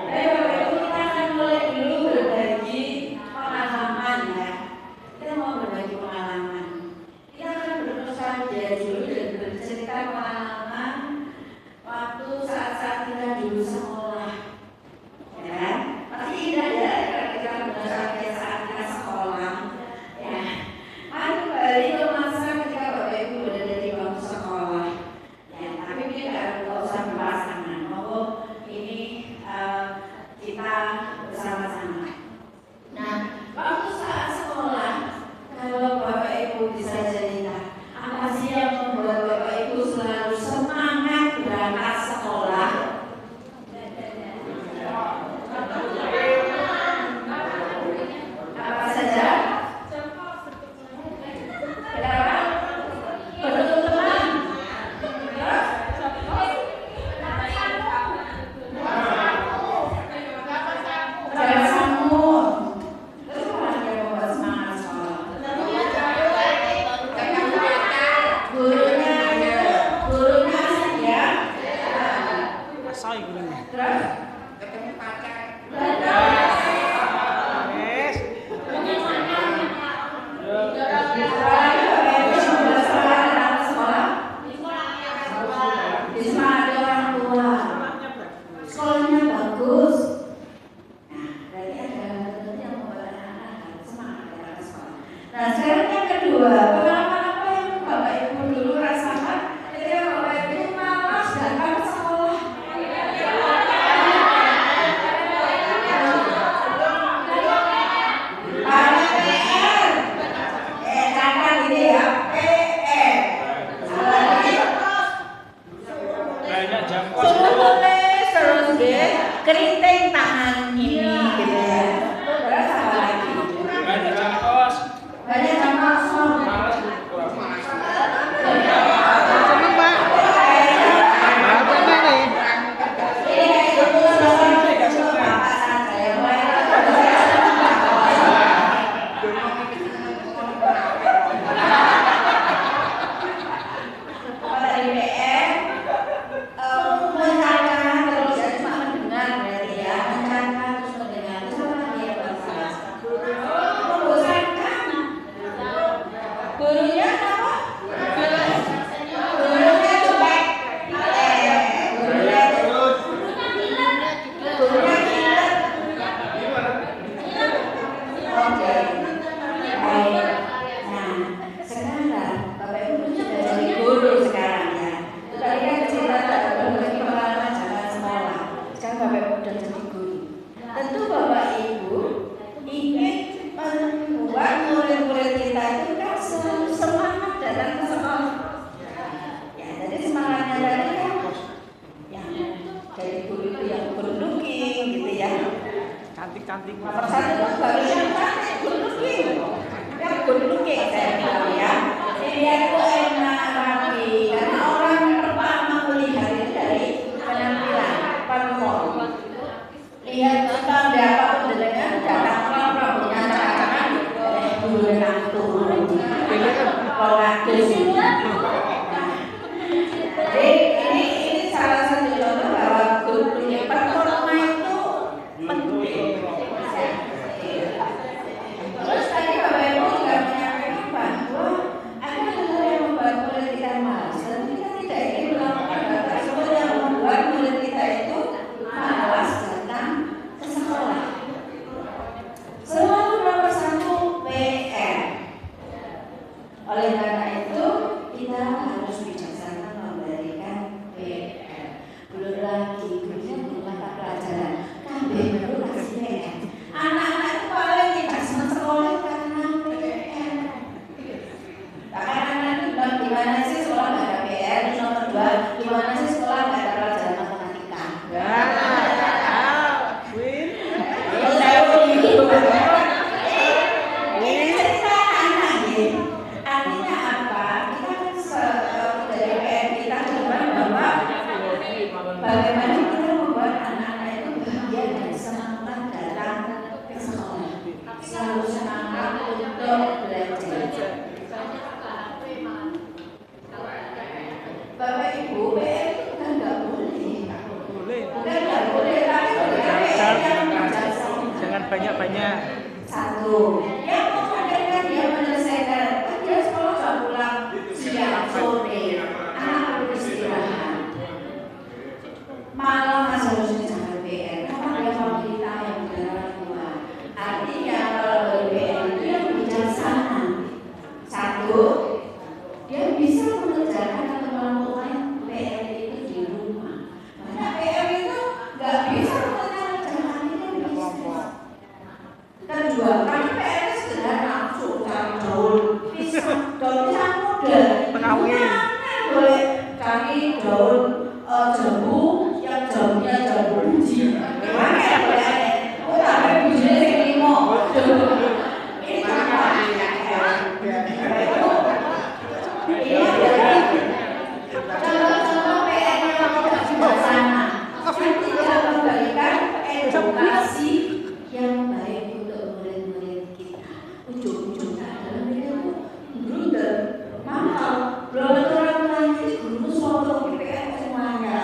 Bapak Ibu, kita akan mulai dulu berbagi pengalaman ya. Kita mau berbagi pengalaman. Kita akan bernostalgia dulu dan bercerita pengalaman waktu saat-saat kita dulu sekolah. Ya, pasti indah ya kalau kita bernostalgia saat kita sekolah. Ya, mari kembali ke masa ketika Bapak Ibu berada di bangku sekolah. Ya, tapi kita nggak usah bersama. Mau ini kita bersama-sama. Nah, waktu saat sekolah, kalau Bapak Ibu bisa cerita, apa sih yang membuat Bapak Ibu selalu semangat berangkat sekolah? Apa saja? Kenapa? Bertemu teman. Jalan sanggup. Terus apa yang membuat semangat sekolah? Gurunya asik ya. Terus ketemu pacar. Di sekolah ada orang tua. Sekolahnya bagus. Nah, berarti ada tentunya yang membuat anak-anak semangat datang ke sekolah. Nah, sekarang yang kedua, pengalaman apa yang Bapak Ibu dulu rasakan Nomor 1 itu harus yang cantik, good looking. Yang good looking saya bilang ya. Dilihat itu enak, rapi. Karena orang pertama melihat itu dari penampilan, parfum. Lihat tentang apa dengan datang rambutnya tangan, bulu turun. Kalau ngadus. Jadi ini salah satu contoh bahwa good looking performa itu penting. Terus tadi Bapak Ibu juga menyampaikan bahwa ada hal yang membuat murid kita malas dan kita tidak ingin melakukan hal tersebut yang membuat murid kita itu malas datang ke sekolah. Selalu nomor 1 PR. Oleh karena itu kita harus bijaksana memberikan PR. Belum lagi belum mata pelajaran. KB itu kasih PR. Anak-anak itu paling tidak senang sekolah karena PR. Anak-anak itu bilang gimana sih sekolah nggak ada PR. Terus nomor 2, gimana sih sekolah nggak ada pelajaran matematika. Artinya apa? Kita kan dari PR kita coba bahwa bagaimana kita membuat anak-anak itu bahagia dan semangat datang ke sekolah, selalu semangat untuk belajar. Bapak Ibu, PR itu bukan nggak boleh, bukan nggak boleh, tapi PR yang bijaksana. Jangan banyak-banyak. 1, yang memudahkan dia menyelesaikan. Dia sekolah sudah pulang siang sore, anak perlu istirahat. Malam masih harus menjaga PR. Karena dia mau kita yang benar tua. Artinya kalau PR itu yang bijaksana. 1, dia bisa mengerjakan atau melakukan PR itu di rumah. Karena PR itu nggak bisa mengerjakan itu bisa. Kedua, karena PR itu sederhana, langsung cari daun pisang muda. Pengawin. Boleh cari daun jambu yang jambunya jambu biji. Gimana ya boleh? Oh, tapi bijinya limo. Ini contoh. Contoh PR yang tidak bijaksana. Yang tidak memberikan edukasi yang baik untuk murid-murid kita. Ujung-ujungnya adalah mereka itu brutal, mahal. Belum tentu orang tuanya itu guru soto PPN semuanya.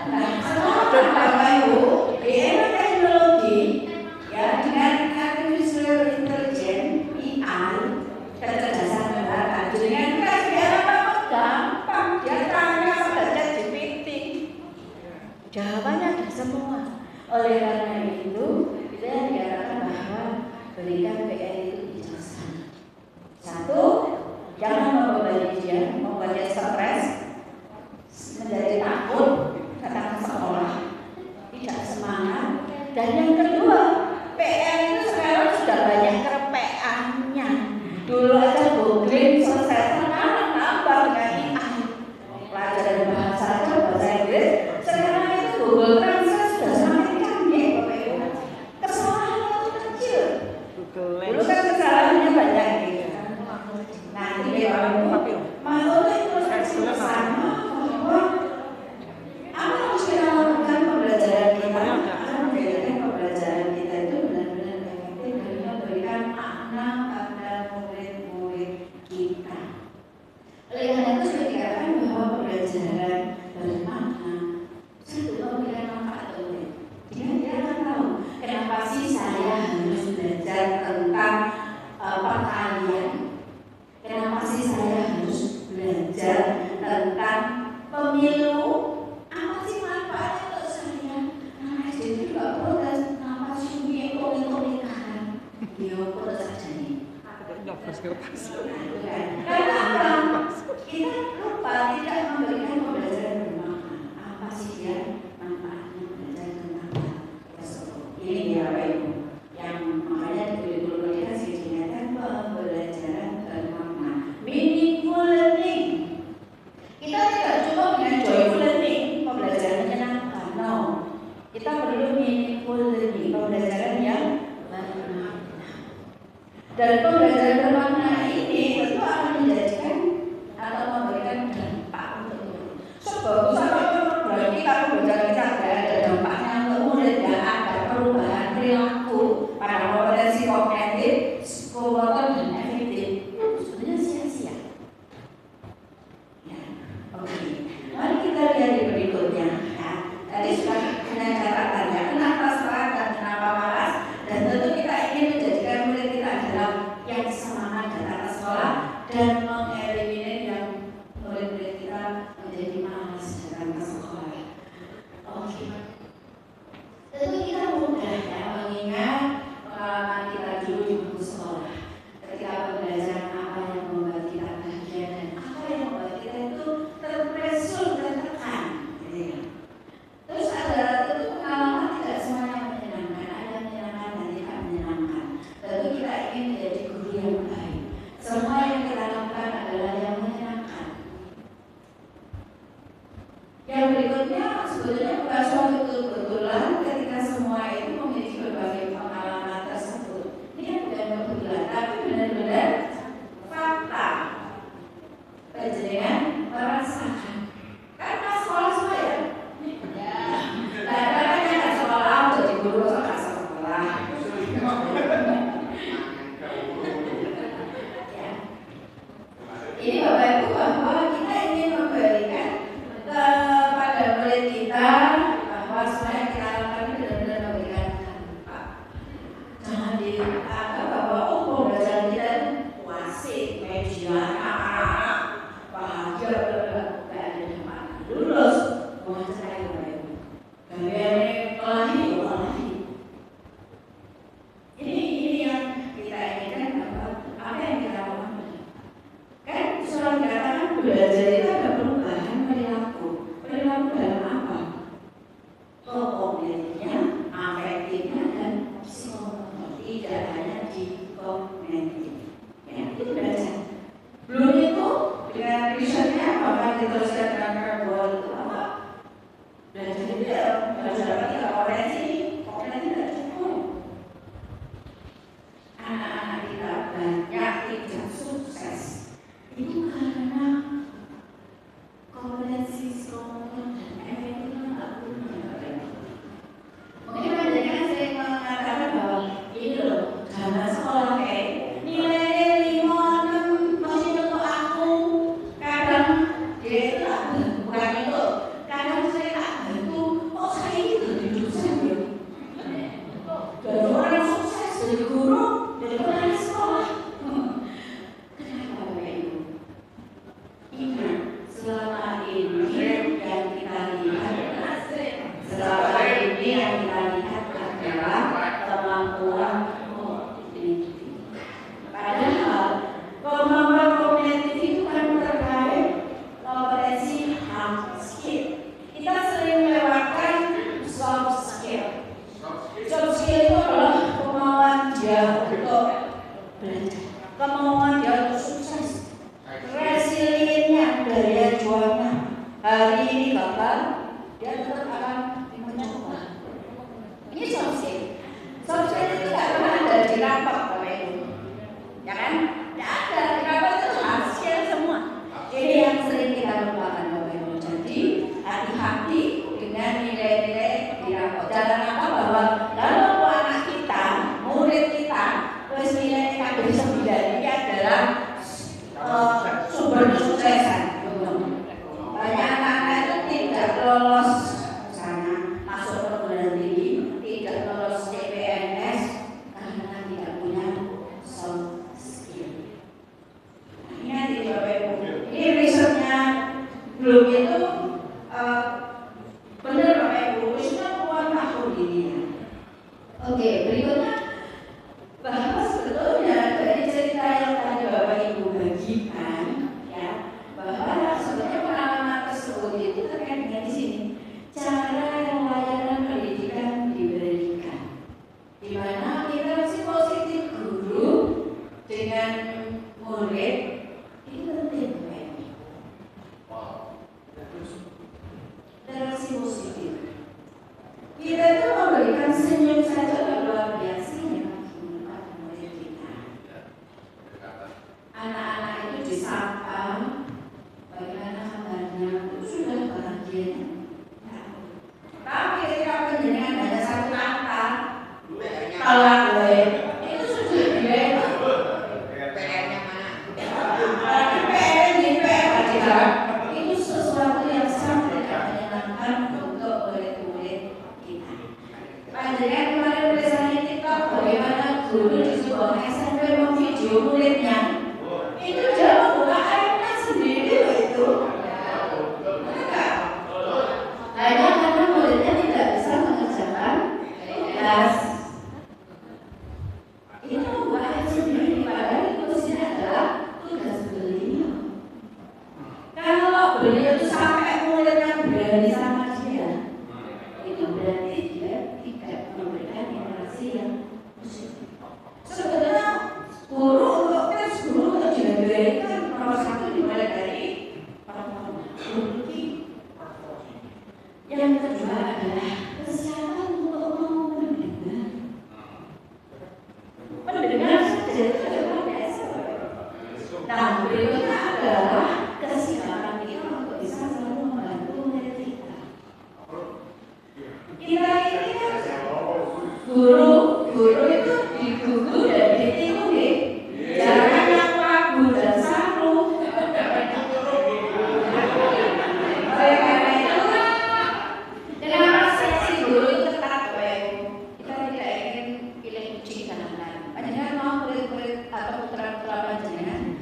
Nah, sekarang Bapak Ibu di era teknologi ya dengan artificial intelligence (AI), kecerdasan buatan, dengan kasih apa gampang dia tanya pada ChatGPT, jawabannya ada semua. Oleh karena itu, kita dikatakan bahwa berikan PR itu bijaksana. 1, jangan membebani dia, membuat dia stres, menjadi takut datang ke sekolah, tidak semangat. Dan yang kedua, PR itu sekarang sudah banyak kerepeannya. Dulu aja googling selesai, sekarang tambah dengan AI. Pelajaran bahasa aja bahasa Inggris, sekarang itu Google Translate sudah semakin canggih, Bapak Ibu. Kesalahannya itu kecil. Dulu kan kesalahannya banyak gitu. Nah, ini Bapak Ibu, mau itu sama bahwa apa harus kita lakukan pembelajaran kita? Menjadikan pembelajaran kita itu benar-benar efektif dan memberikan makna pada murid-murid kita. Oleh karena itu saya dikatakan bahwa pembelajaran bermakna. 1, memberikan manfaat untuk murid. Dia akan tahu kenapa sih saya harus belajar tentang pertanian. Kenapa sih saya harus belajar tentang pemilu? Apa sih manfaatnya untuk saya? Nah, SD itu juga protes. Kenapa sih hitung-hitung-hitungan? Dia protes saja nih. Karena apa? Kita lupa tidak memberikan pembelajaran bermakna. Apa sih dia manfaatnya belajar tentang tersebut? Ini dia Bapak Ibu, yang makanya di kurikulum komunikasi dinyatakan pembelajaran bermakna, meaningful learning. Kita tidak cukup dengan joyful learning, pembelajaran menyenangkan. No, kita perlu meaningful learning, pembelajaran yang bermakna. Dan pembelajaran bermakna ini tentu akan menjadikan atau memberikan dampak untuk murid. Sebab berarti kalau pembelajaran kita tidak ada dampaknya untuk murid, tidak ada perubahan perilaku pada kompetensi kognitif, psikomotor dan efektif, sebenarnya sia-sia. Ya, oke. Mari kita lihat di berikutnya. Nah, tadi sudah punya catatannya, kenapa semangat dan kenapa malas, dan tentu kita ingin menjadikan murid kita adalah yang semangat datang ke sekolah dan mengeliminir yang murid-murid kita menjadi malas datang ke sekolah. Oke. Tentu kita mudah ya mengingat pengalaman kita dulu di buku sekolah. Ketika pembelajaran apa yang membuat kita bahagia dan apa yang membuat kita itu terpresul, tertekan, gitu ya. Terus ada tentu pengalaman tidak semuanya menyenangkan, ada yang menyenangkan dan tidak menyenangkan. Tentu kita ingin menjadi guru yang baik. Semua yang kita lakukan adalah yang menyenangkan. Yang berikutnya sebetulnya bukan suatu kebetulan ketika semua itu memiliki berbagai pengalaman tersebut. Ini kan bukan kebetulan, tapi benar-benar fakta. Panjenengan merasakan. Karena sekolah semua ya. Nah, karena nggak sekolah jadi guru nggak sekolah. Ya. Ini Bapak Ibu bahwa kita ingin memberikan kepada murid kita bahwa semua yang kita lakukan ini benar-benar memberikan dampak. Jangan dianggap bahwa pembelajaran kita itu wasik, media, anak-anak, bahagia, nggak ada dampak. Lulus, bukan saya Bapak Ibu. Gaweane kelahi. Ini yang kita inginkan bahwa apa yang kita lakukan. Kan surat katakan belajar itu ada perubahan perilaku. Perilaku dalam apa? Kognitifnya, afektifnya, dan psikomotor. Tidak hanya di kognitif. Ya, itu belajar. Belum itu dengan risetnya bahkan diteruskan dengan karbon itu apa? Belajar itu ya, belajar apa tidak kognitif tidak cukup. Anak-anak kita banyak tidak sukses. Itu karena kompetensi psikomotor dan efektifnya nggak punya. Mungkin banyak sering mengatakan bahwa ini loh, zaman sekolah kayak nilai 5, 6 masih untuk aku. Kadang dia itu bukan itu. Kadang saya tak bantu. Oh saya itu jadi dosen ya. Jadi orang sukses, jadi guru, jadi kepala sekolah. Kenapa Bapak Ibu? Ingat, selama ini yang kita lihat adalah kemampuan kognitif. Padahal kemampuan kognitif itu kan terkait kompetensi hard skill. Kita sering melewatkan soft skill. Soft skill itu adalah kemauan dia untuk belajar, kemauan dia untuk sukses, resiliennya, daya juangnya. Hari ini gagal, dia tetap akan mencoba. Ini soft skill. Soft skill itu tidak pernah ada di rapat Bapak Ibu, ya kan? Tidak ada di rapat, itu hard skill semua. Ini yang sering kita lupakan Bapak Ibu. Jadi hati-hati dengan nilai-nilai di rapat. Jangan lupa bahwa kalau anak kita, murid kita, terus nilai KBD 9 ini adalah sumber kesuksesan. Banyak anak-anak itu tidak lolos misalnya masuk perguruan tinggi, tidak lolos CPNS karena tidak punya soft skill. Ingat ini Bapak Ibu, ini risetnya belum itu benar Bapak Ibu, risetnya keluar tahun ini. Oke, berikutnya bahwa sebetulnya dari cerita yang tadi Bapak Ibu bagikan, ya, bahwa sebetulnya pengalaman tersebut itu terkait dengan di sini cara yang layanan pendidikan diberikan, di mana interaksi positif guru dengan murid itu penting Bapak Ibu. Interaksi positif. Kita Akhirnya, tapi ketika penjenengan hanya satu kata, kalau gue itu sudah dia PR-nya mana? PR itu sesuatu yang sangat tidak menyenangkan untuk murid-murid kita. Panjenengan kemarin tulisannya TikTok bagaimana guru di sebuah SMP memvideo muridnya. Itu dia membuka airnya sendiri loh itu. Hanya karena muridnya tidak bisa mengerjakan tugas. Itu membuka air sendiri, padahal itu mestinya adalah tugas beliau. Kalau beliau itu sampai muridnya berani sama dia, itu berarti dia tidak memberikan interaksi yang positif. Sebenarnya guru untuk tips guru untuk dihargai kan nomor satu dimulai dari performa. Yang kedua adalah kesiapan untuk mau mendengar. Mendengar saja itu adalah biasa. Nah, berikutnya adalah kesiapan kita untuk bisa selalu membantu murid kita. Kita ini kan guru itu digugu dan ditiru ya. Jangan yang ragu dan saru. Oleh karena itu, kenapa seksi guru itu ketat Bapak Ibu? Kita tidak ingin pilih kucing kanan-kanan. Panjenengan mau murid-murid atau putra-putra panjenengan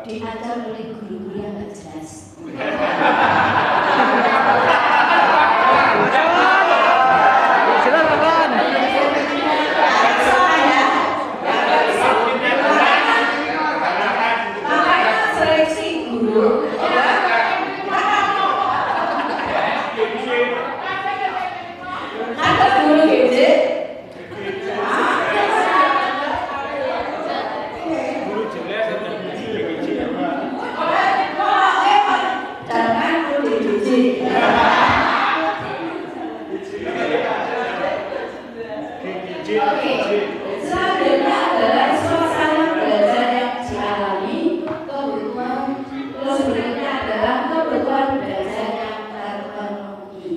diajar oleh guru-guru yang tidak jelas. Selanjutnya adalah suasana belajar yang dialami, kebutuhan. Terus berikutnya adalah kebutuhan belajar yang terpenuhi.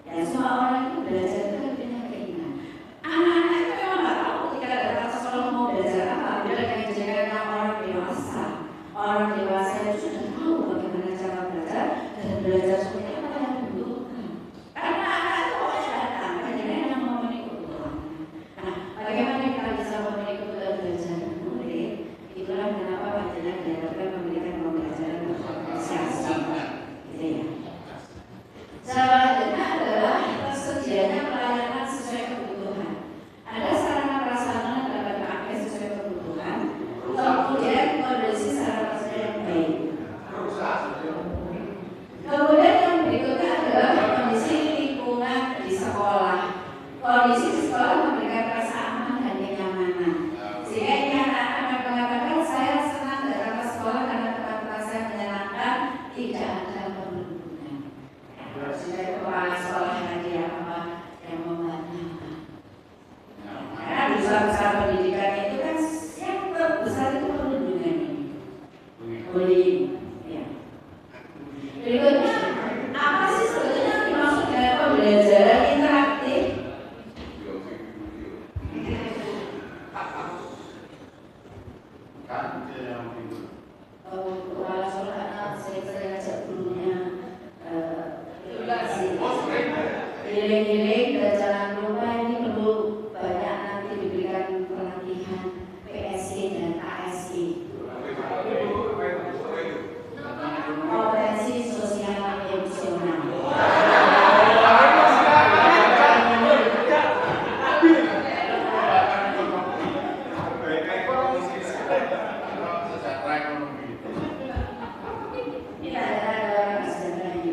Ya, semua orang itu belajar itu punya keinginan. Anak-anak itu memang nggak tahu ketika datang ke sekolah mau belajar apa. Bila yang dijadikan orang dewasa. Orang dewasa itu sudah tahu bagaimana cara belajar dan belajar seperti apa yang dibutuhkan. Karena anak itu pokoknya datang, hanya yang memenuhi kebutuhan. Nah, bagaimana kita bisa memenuhi kebutuhan belajar murid? Itulah kenapa panjenengan diharapkan memberikan pembelajaran berproses, gitu ya. Selanjutnya adalah tersedianya pelayanan sesuai kebutuhan. Ada sarana prasarana dapat dipakai sesuai kebutuhan. Kemudian kondisi sarana prasarana yang baik. Kemudian yang berikutnya adalah kondisi lingkungan di sekolah. Kondisi di sekolah memberikan rasa aman dan kenyamanan. Sehingga ini anak-anak mengatakan saya senang datang ke sekolah karena teman-teman saya menyenangkan, tidak ada penuntutan. Sudah kepala sekolah tadi apa yang membantu. Karena di usaha pendidikan itu kan yang terbesar itu perlindungan ini. Bullying. Ya. Berikutnya, apa sih sebetulnya dimaksud dengan pembelajaran interaktif? Kepala sekolah anak saya ajak gurunya edukasi. Giling-giling dan jangan lupa ini perlu banyak nanti diberikan pelatihan PSI dan ASI. Kompetensi sosial emosional. Ini ada sejarahnya.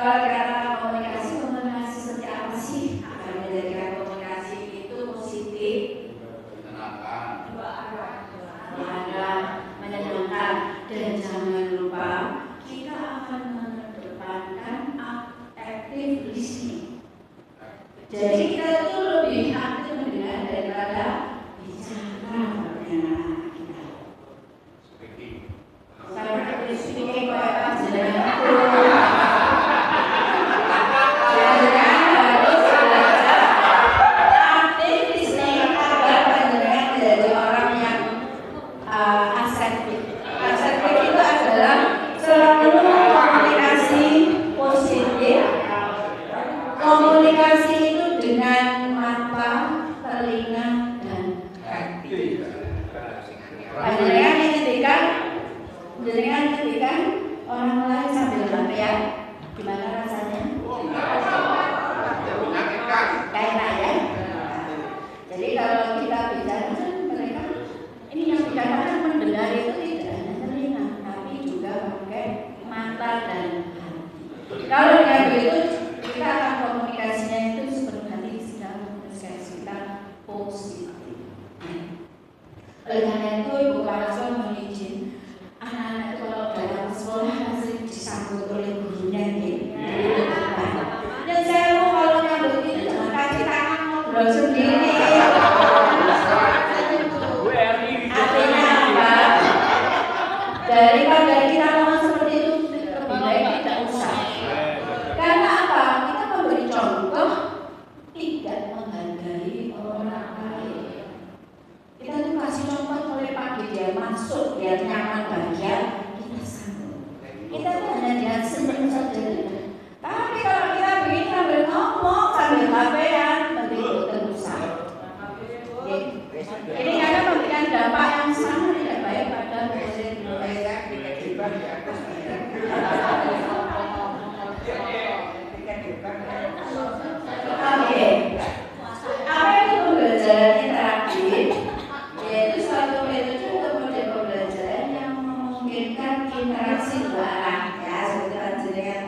Kalau dikatakan komunikasi seperti apa sih agar menjadikan komunikasi itu positif? Menyenangkan, dan jangan lupa kita akan mengedepankan active listening. Jadi kita itu lebih aktif mendengar daripada bicara dengan kita. Sampai speaking kayak apa jenengan itu. Jenengan harus belajar active listening agar jenengan menjadi orang yang asertif. Asertif itu adalah selalu komunikasi positif. Komunikasi itu dengan mata, telinga, dan hati. Jenengan ketika orang lain sambil latihan, gimana rasanya? Kayak ya. Jadi kalau kita bicara, mereka ini yang dikatakan mendengar itu tidak hanya telinga, tapi juga pakai mata dan hati. Kalau dengan begitu, kita akan komunikasinya itu sepenuhnya sedang memprosesikan positif. Oleh karena itu, Ibu Karaso mohon izin, anak-anak itu kalau dalam sekolah masih disambut oleh gurunya gitu. Dan saya mau kalau nyambut itu jangan kasih tangan ngobrol sendiri. Artinya apa? Daripada kita ngomong seperti itu, lebih baik tidak usah. Karena apa? Kita memberi contoh tidak menghargai orang lain. Kita tuh kasih contoh mulai pagi dia masuk, dia nyaman bahagia, kita sambut. Kita tuh hanya dengan senyum saja. Tapi kalau kita begini sambil ngomong, sambil HP-an, mending terusan. Ini karena memberikan dampak yang sangat tidak baik pada presiden Indonesia. Oke. Apa itu pembelajaran interaktif? Yaitu suatu metode untuk model pembelajaran yang memungkinkan interaksi dua arah. Ya, seperti jenengan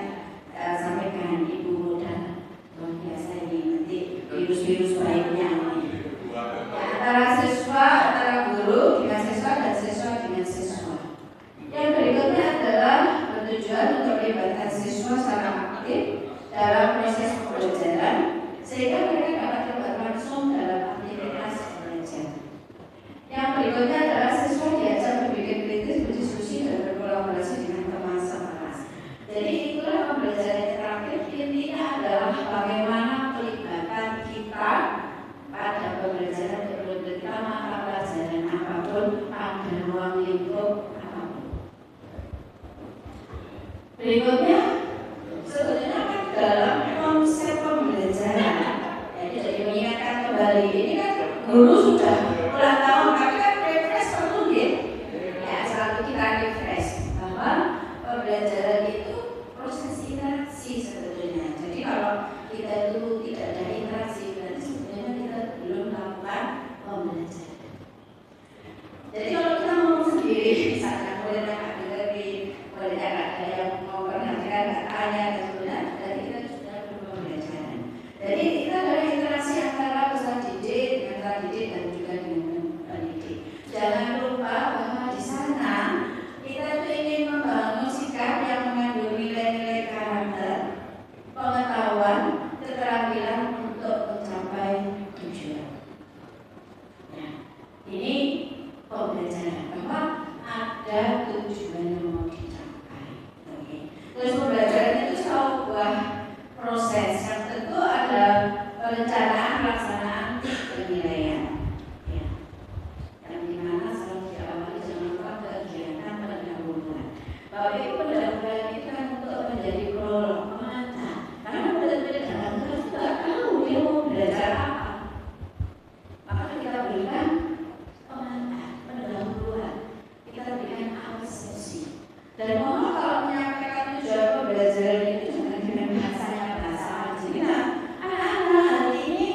sampaikan Ibu dan luar biasa ini nanti virus-virus baiknya ini. Antara siswa, antara guru dengan siswa dan siswa dengan siswa. Yang berikutnya adalah bertujuan untuk melibatkan siswa secara aktif dalam proses pembelajaran sehingga mereka dapat terlibat langsung dalam aktivitas belajar. Yang berikutnya adalah siswa diajak berpikir kritis, berdiskusi dan berkolaborasi dengan teman sekelas. Jadi itulah pembelajaran interaktif, intinya adalah bagaimana pelibatan kita pada pembelajaran kita mata pelajaran apapun pada ruang lingkup apapun. Berikutnya sebetulnya kan dalam konsep pembelajaran, jadi mengingatkan kembali ini kan guru sudah ulang tahun, tapi kan refresh perlu ya selalu kita refresh bahwa pembelajaran itu proses interaksi sebetulnya. Jadi kalau kita itu tidak ada interaksi, berarti sebetulnya kita belum melakukan pembelajaran. Jadi kalau kita ngomong sendiri, misalnya boleh nggak dengerin, boleh nggak ada yang mau perhatikan, nggak tanya, dan sebagainya, dan kita sudah pembelajaran. Jadi kita adalah interaksi antara peserta didik dengan peserta didik dan juga dengan pendidik. Jangan lupa bahwa di sana kita itu ingin membangun sikap yang mengandung nilai-nilai karakter, pengetahuan, keterampilan untuk mencapai tujuan. Nah, ini pembelajaran bahwa ada tujuan yang mau dicapai. Oke. Terus pembelajaran itu sebuah proses yang tentu ada perencanaan, pelaksanaan, penilaian. Ya. Yang dimana selalu diawali dengan kegiatan pendahuluan. Bahwa itu pendahuluan itu kan untuk menjadi prolog, pengantar. Karena murid-murid datang terus tidak tahu dia mau belajar apa. Maka kita berikan pengantar, pendahuluan. Kita berikan asesori. Dan mohon kalau menyampaikan tujuan pembelajaran itu jangan dengan bahasa Argentina. Anak-anak hari ini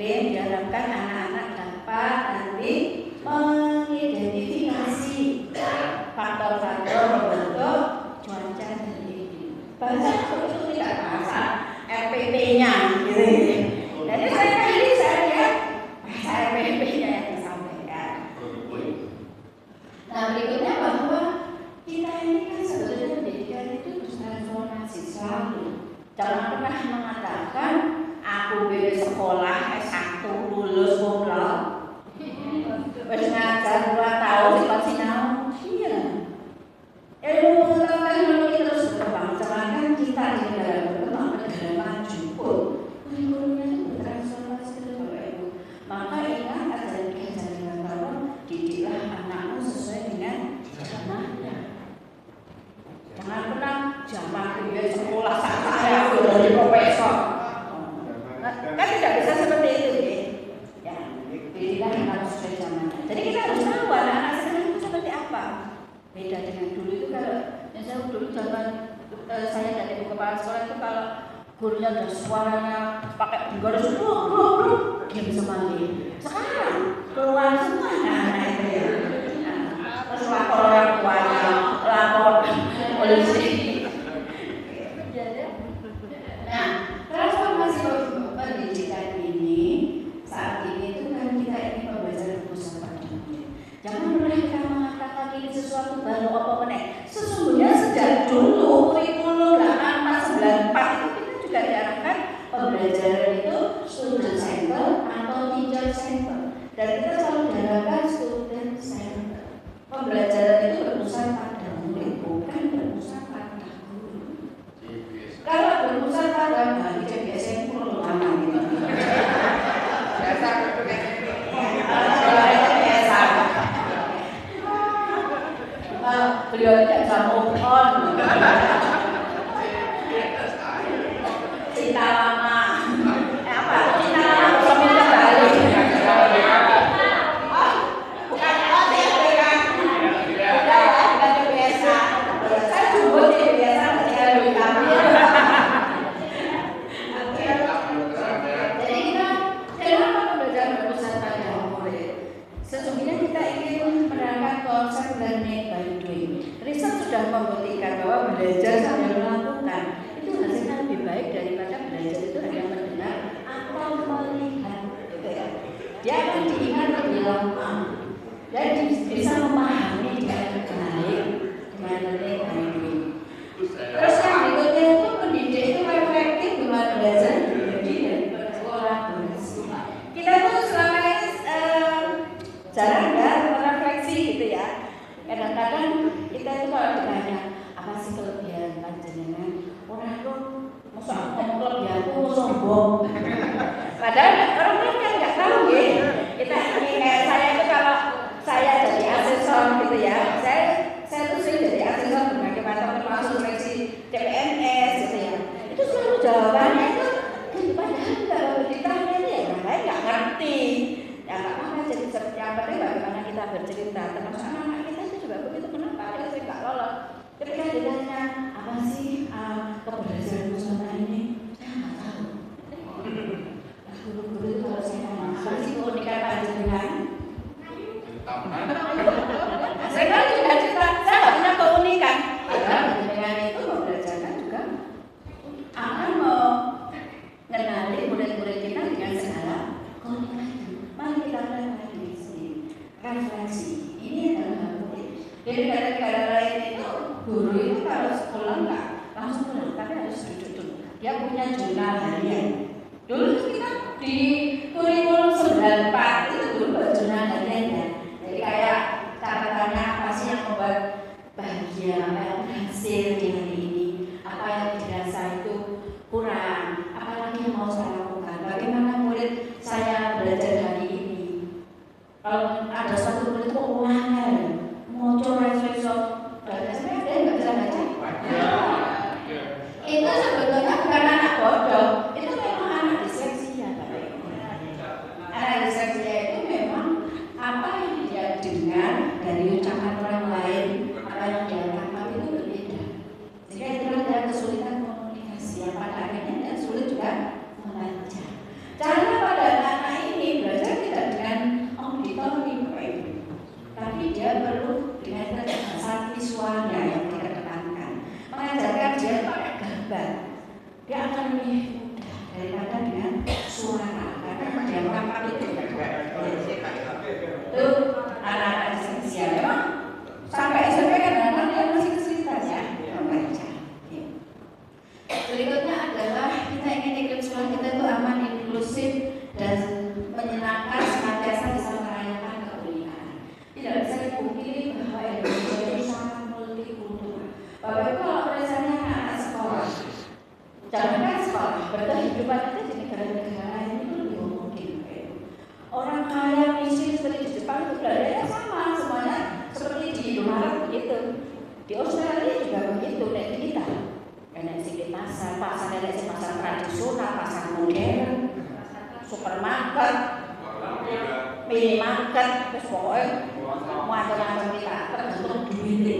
sampling diharapkan anak-anak dapat nanti mengidentifikasi faktor-faktor membentuk cuaca dan iklim. Bahasa itu tidak bahasa RPP-nya gitu. Jadi saya lihat bahasa RPP-nya yang disampaikan. Nah berikutnya bahwa kita ini kan sebetulnya pendidikan itu harus transformasi selalu. Jangan pernah mengatakan aku beres sekolah S1 lulus kumlot, wis ngajar 2 tahun cepat sinau. Iya. Ilmu pengetahuan teknologi terus berkembang. Sedangkan kita di negara berkembang, negara maju pun kurikulumnya itu bertransformasi terus Bapak Ibu. Maka ingat ajaran kalau didiklah anakmu sesuai dengan zamannya. Jangan pernah zaman dia sekolah saya sudah jadi profesor. Kan tidak bisa seperti itu ya. Didiklah anak sesuai zamannya. Jadi kita harus tahu anak-anak sekarang itu seperti apa. Beda dengan dulu itu kalau misalnya dulu zaman saya dari ibu kepala sekolah itu kalau gurunya ada suaranya pakai garis dia bisa manggil. Sekarang keluar semua anak-anak itu ya. Terus lapor orang tuanya, lapor polisi. Nah, transformasi pendidikan ini saat ini itu kan kita ingin pembelajaran pusat pada dunia. Jangan pernah kita mengatakan ini sesuatu baru apa meneh. Sesungguhnya sejak dulu kurikulum 8494 itu kita juga diarahkan pembelajaran itu student center atau teacher center. Dan kita selalu diarahkan student center. Pembelajaran itu berpusat pada murid, bukan berpusat pada guru. Kalau berpusat pada guru, biasanya perlu lama gitu. Biasa beliau tidak bisa move on. Cinta lama. Apa? Cinta lama suaminya balik. Bukan biasa. Saya jumbo tidak biasa ketika lebih kami. Jadi kita kenapa belajar berpusat pada murid? Sesungguhnya kita ingin menerapkan konsep learning by doing. Riset sudah membuktikan bahwa belajar sambil melakukan itu hasilnya lebih baik daripada belajar itu hanya mendengar atau melihat. Gitu ya. Dia akan diingat lebih lama dan bisa memahami dengan baik dengan learning by doing. Terus yang berikutnya itu pendidik itu reflektif dengan belajar jadi daripada kolaborasi. Kita tuh selama ini jarang ya merefleksi gitu ya. Kadang-kadang kita itu kalau ditanya apa sih kelebihan panjenengan, orang itu masa ngomong kelebihanku sombong. Padahal orang kan nggak tahu ya. Kita ini kayak saya itu kalau saya jadi asesor gitu ya, saya tuh sering jadi asesor berbagai macam termasuk seleksi CPNS gitu ya. Itu selalu jawabannya itu padahal kalau ditanya itu ya orang lain nggak ngerti. Ya nggak apa-apa, jadi yang penting bagaimana kita bercerita. Termasuk anak-anak kita itu juga begitu. Kenapa kita sering nggak lolos? Ketika ditanya apa sih keberhasilan Nusantara ini, saya nggak tahu. Guru-guru itu kalau saya ngomong apa sih keunikan panjenengan? Saya kan juga cerita, saya nggak punya keunikan. Panjenengan itu membelajarkan juga akan mengenali murid-murid kita dengan segala keunikan. Mari kita lihat di sini refleksi. Ini adalah hal penting. Di negara-negara lain itu guru itu kalau sekolah nggak langsung pulang, tapi harus duduk dulu. Dia punya jurnal harian. Dulu kita di kurikulum 94 itu dulu jurnal harian ya. Jadi kayak catatannya apa sih yang membuat bahagia, apa yang berhasil di hari ini, apa yang dirasa itu kurang, apalagi yang mau saya lakukan. Bagaimana murid saya belajar hari ini? Kalau ada satu murid kok ulangan, mau coba baca, saya ada nggak bisa baca? Itu sebetulnya bukan anak bodoh, itu memang anak disleksia. Anak disleksia itu memang apa yang dia dengar dari ucapan orang lain, apa yang dia tangkap itu berbeda. Sehingga itulah dia kesulitan komunikasi. Yang pada akhirnya dia sulit juga membaca. Cara pada anak itu nek kita. Enak sing pasar enak sing pasar tradisional, pasar modern, supermarket, minimarket, terus pokoknya macam-macam kita tergantung duitnya.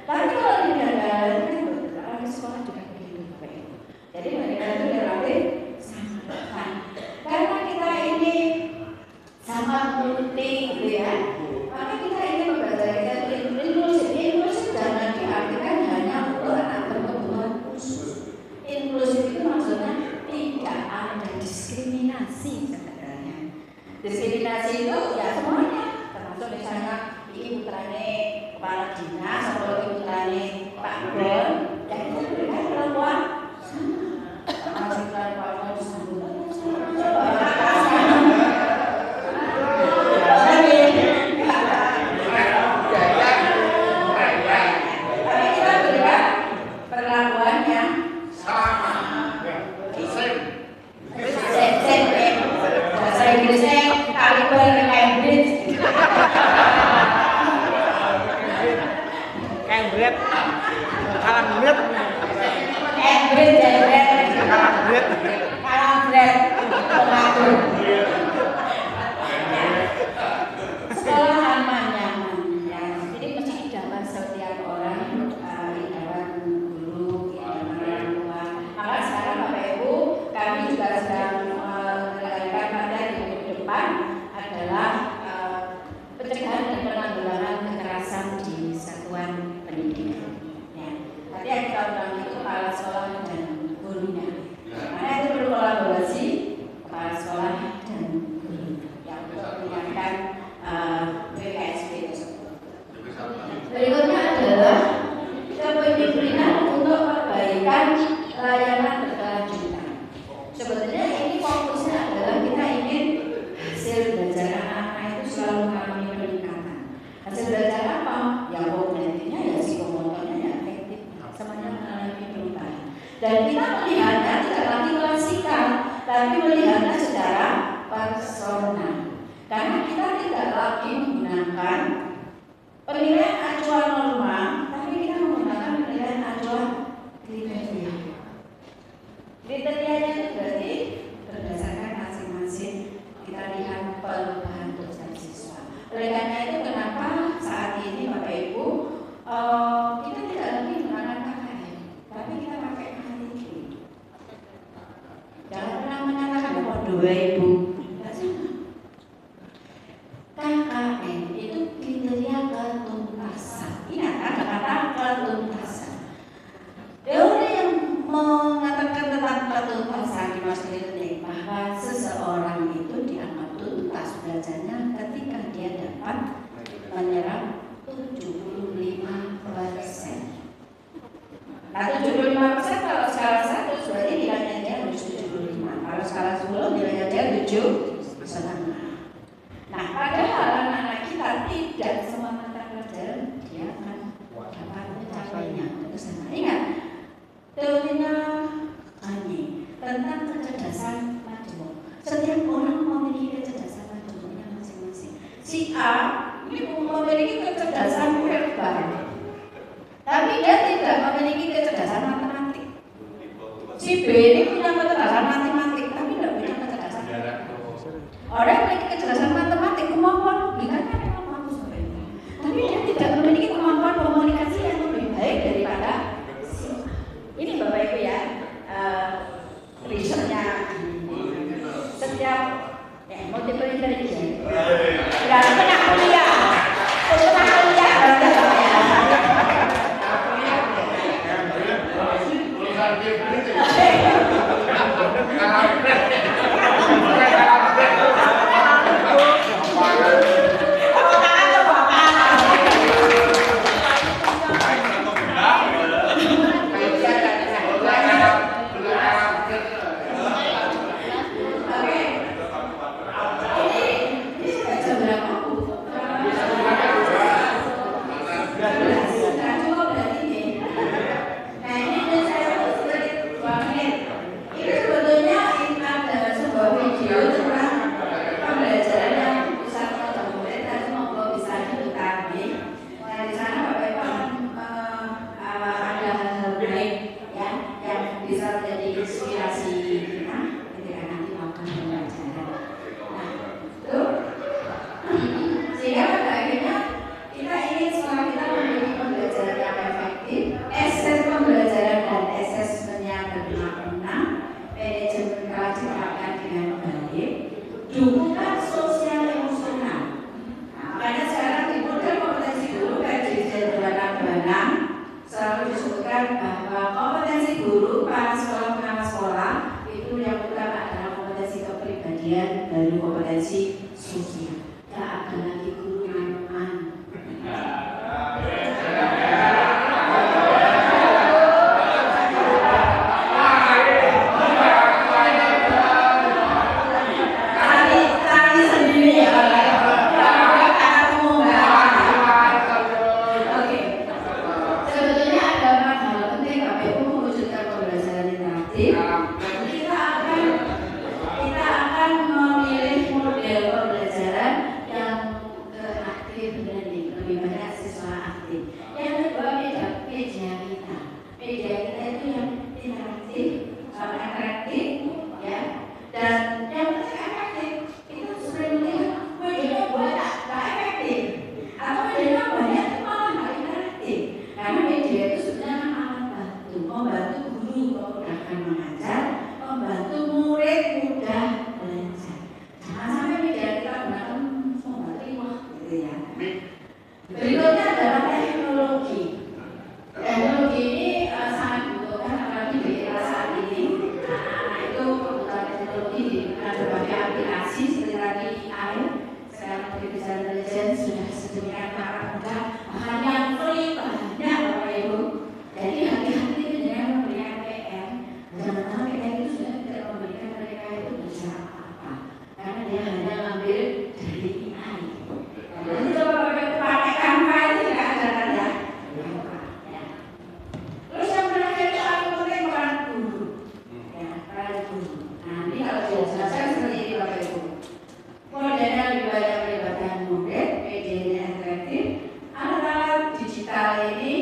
Tapi kalau di daerah kan orang sekolah juga begitu. Jadi mereka itu relatif sama. Karena kita ini sama multi gitu ya, maka kita ingin membelajarkan inklusif. Inklusif jangan diartikan hanya untuk anak berkebutuhan khusus. Inklusif itu maksudnya tidak ada diskriminasi sebenarnya. Diskriminasi itu ya semuanya, termasuk misalnya ini putrane kepala dinas atau ini putrane Pak Bon, yang itu berikan perlakuan sama. Masih perlakuan sama. Sekolah aman nyaman ya. Jadi mesti idaman setiap orang, idaman guru, idaman orang tua. Maka sekarang Bapak Ibu, kami juga sedang menyelenggarakan materi minggu depan adalah pencegahan dan penanggulangan kekerasan di satuan pendidikan. Ya. Tadi yang kita undang itu kepala sekolah dan gurunya. Karena itu perlu kolaborasi kepala sekolah dan guru yang untuk menyiapkan PKSB tersebut. Berikutnya adalah kedisiplinan untuk perbaikan layanan berkelanjutan. Sebetulnya ini fokusnya adalah kita ingin hasil belajar anak-anak itu selalu mengalami peningkatan. Hasil belajar apa? Ya kognitifnya, ya psikomotornya, ya efektif, semuanya mengalami perubahan. Dan kita melihatnya tidak lagi klasikal, tapi melihatnya secara personal. Karena kita tidak lagi menggunakan penilaian acuan norma, tapi kita menggunakan penilaian acuan kriteria. Kriterianya itu berarti berdasarkan masing-masing kita lihat perubahan tujuan siswa. Oleh karena itu kenapa saat ini Bapak Ibu kita tidak lagi menggunakan KKN, tapi kita pakai KKN. Jangan pernah menyatakan bahwa Ibu KKN itu kriteria ketuntasan. Ingat kata-kata ketuntasan. Teori yang mengatakan tentang ketuntasan dimaksud itu bahwa seseorang itu dianggap tuntas belajarnya ketika dia dapat menyerap 75%. Nah 75% kalau skala 1 berarti nilainya dia harus 75. Kalau skala 10 nilainya dia 7,5. Nah, padahal anak-anak kita tidak semua mata pelajaran dia akan dapat mencapainya ke sana. Ingat, teorinya Ani tentang kecerdasan majemuk. Setiap orang memiliki kecerdasan majemuknya masing-masing. Si A ini memiliki kecerdasan verbal, tapi dia tidak memiliki kecerdasan matematik. Si B ini punya kecerdasan matematik, tapi tidak punya kecerdasan verbal. Orang memiliki kecerdasan matematik, kemampuan logikanya memang bagus, tapi dia tidak memiliki kemampuan komunikasi yang lebih baik daripada ini Bapak Ibu ya, risetnya setiap multiple intelligence. Dan tengah kuliah. dukungan sosial emosional. Makanya sekarang di model kompetensi guru PJJ 2026 selalu disebutkan bahwa kompetensi guru para sekolah pengawas sekolah itu yang utama adalah kompetensi kepribadian baru kompetensi sosial. Tidak ada lagi guru manual. Berikutnya adalah teknologi. Teknologi ini sangat dibutuhkan apalagi di era saat ini. Anak-anak itu kebutuhan teknologi di berbagai aplikasi seperti tadi AI, sekarang artificial intelligence sudah sedemikian mudah, bahkan yang free banyak Bapak Ibu. Jadi hati-hati dengan memberikan PM. Jangan sampai PM itu sudah tidak memberikan mereka itu bisa apa-apa, karena dia hanya mengambil dari AI. Jadi coba pakai Canva itu tidak ada kan ya? Terus yang terakhir itu aku penting peran guru. Ya, peran guru. Nah, ini kalau dijelaskan seperti ini Bapak Ibu. Modelnya lebih banyak melibatkan murid, medianya interaktif. Alat-alat digital ini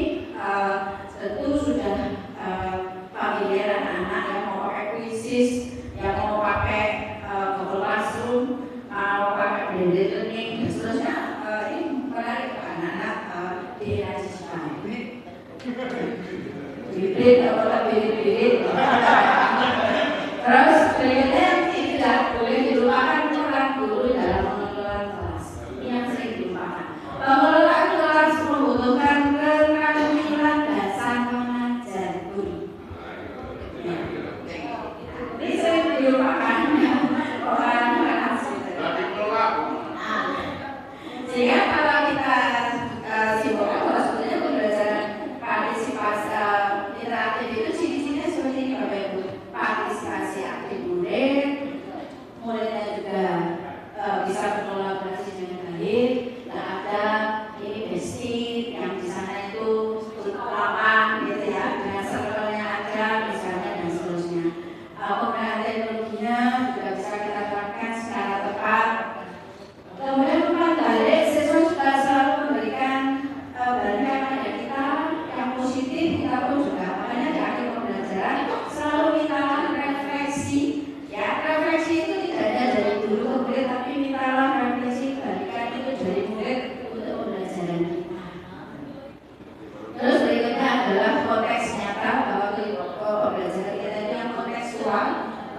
tentu sudah familiar anak-anak yang mau pakai Quizzes, yang mau pakai Google Classroom, mau pakai blended learning, dan seterusnya. Ini menarik anak-anak di era digital. Hibrid atau hibrid. Terus berikutnya yang tidak boleh dilupakan peran guru dalam pengelolaan kelas. Ini yang sering dilupakan. Pengelolaan kelas membutuhkan keterampilan dasar mengajar guru. Ini sering dilupakan orang kelas. Sehingga kalau kita simpulkan bahwa sebenarnya pembelajaran partisipasi interaktif itu ciri-cirinya seperti ini Bapak Ibu. Partisipasi aktif murid, muridnya juga bisa berkolaborasi dengan baik. Tidak ada ini besti yang di sana itu lapan gitu ya, dengan circle-nya ada misalnya dan seterusnya. Penggunaan teknologinya juga bisa kita terapkan secara tepat. Kemudian umpan balik, siswa juga selalu memberikan balikan pada kita yang positif, kita pun juga makanya di akhir pembelajaran selalu mintalah refleksi. Ya, refleksi itu tidak hanya dari guru ke murid, tapi mintalah refleksi balikan itu dari murid untuk pembelajaran kita. Terus berikutnya adalah konteks nyata bahwa pembelajaran kita itu yang kontekstual.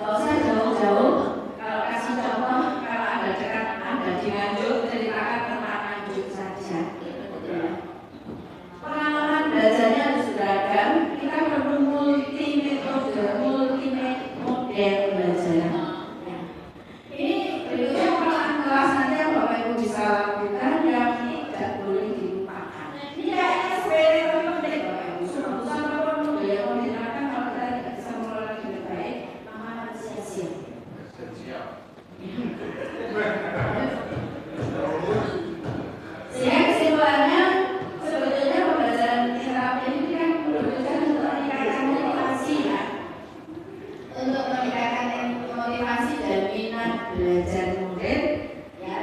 Kalau saya jauh-jauh, kalau kasih contoh, kalau ada dekat ada di Nganjuk, ceritakan tentang Nganjuk saja. Pengalaman belajarnya harus beragam. Kita perlu multi metode, multi model belajar. Ini berikutnya pengalaman kelas nanti yang Bapak Ibu bisa lakukan yang tidak boleh dilupakan. Ini kayaknya sepele tapi penting Bapak Ibu. Susah apapun model yang mau diterapkan kalau kita tidak bisa mengelola dengan baik, maka akan sia-sia. Sehingga kesimpulannya sebetulnya pembelajaran interaktif ini kan bertujuan untuk meningkatkan motivasi ya, untuk meningkatkan motivasi dan minat belajar murid ya,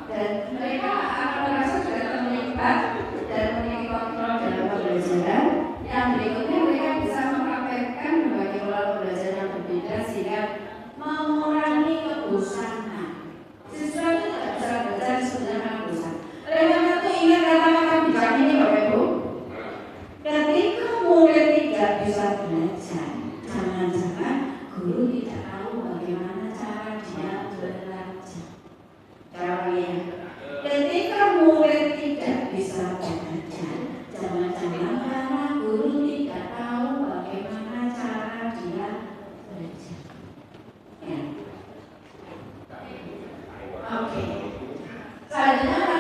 dan mereka akan merasa juga terlibat dan memiliki kontrol dalam pembelajaran. Yang berikutnya mereka bisa mempraktekkan berbagai pola pembelajaran yang berbeda sehingga mengurangi kebosanan. Siswa itu tidak bisa belajar sebenarnya bosan. Oleh karena itu ingat kata-kata bijak ini Bapak Ibu. Ketika murid tidak bisa belajar, jangan-jangan guru tidak tahu bagaimana cara dia belajar. Oke. Selanjutnya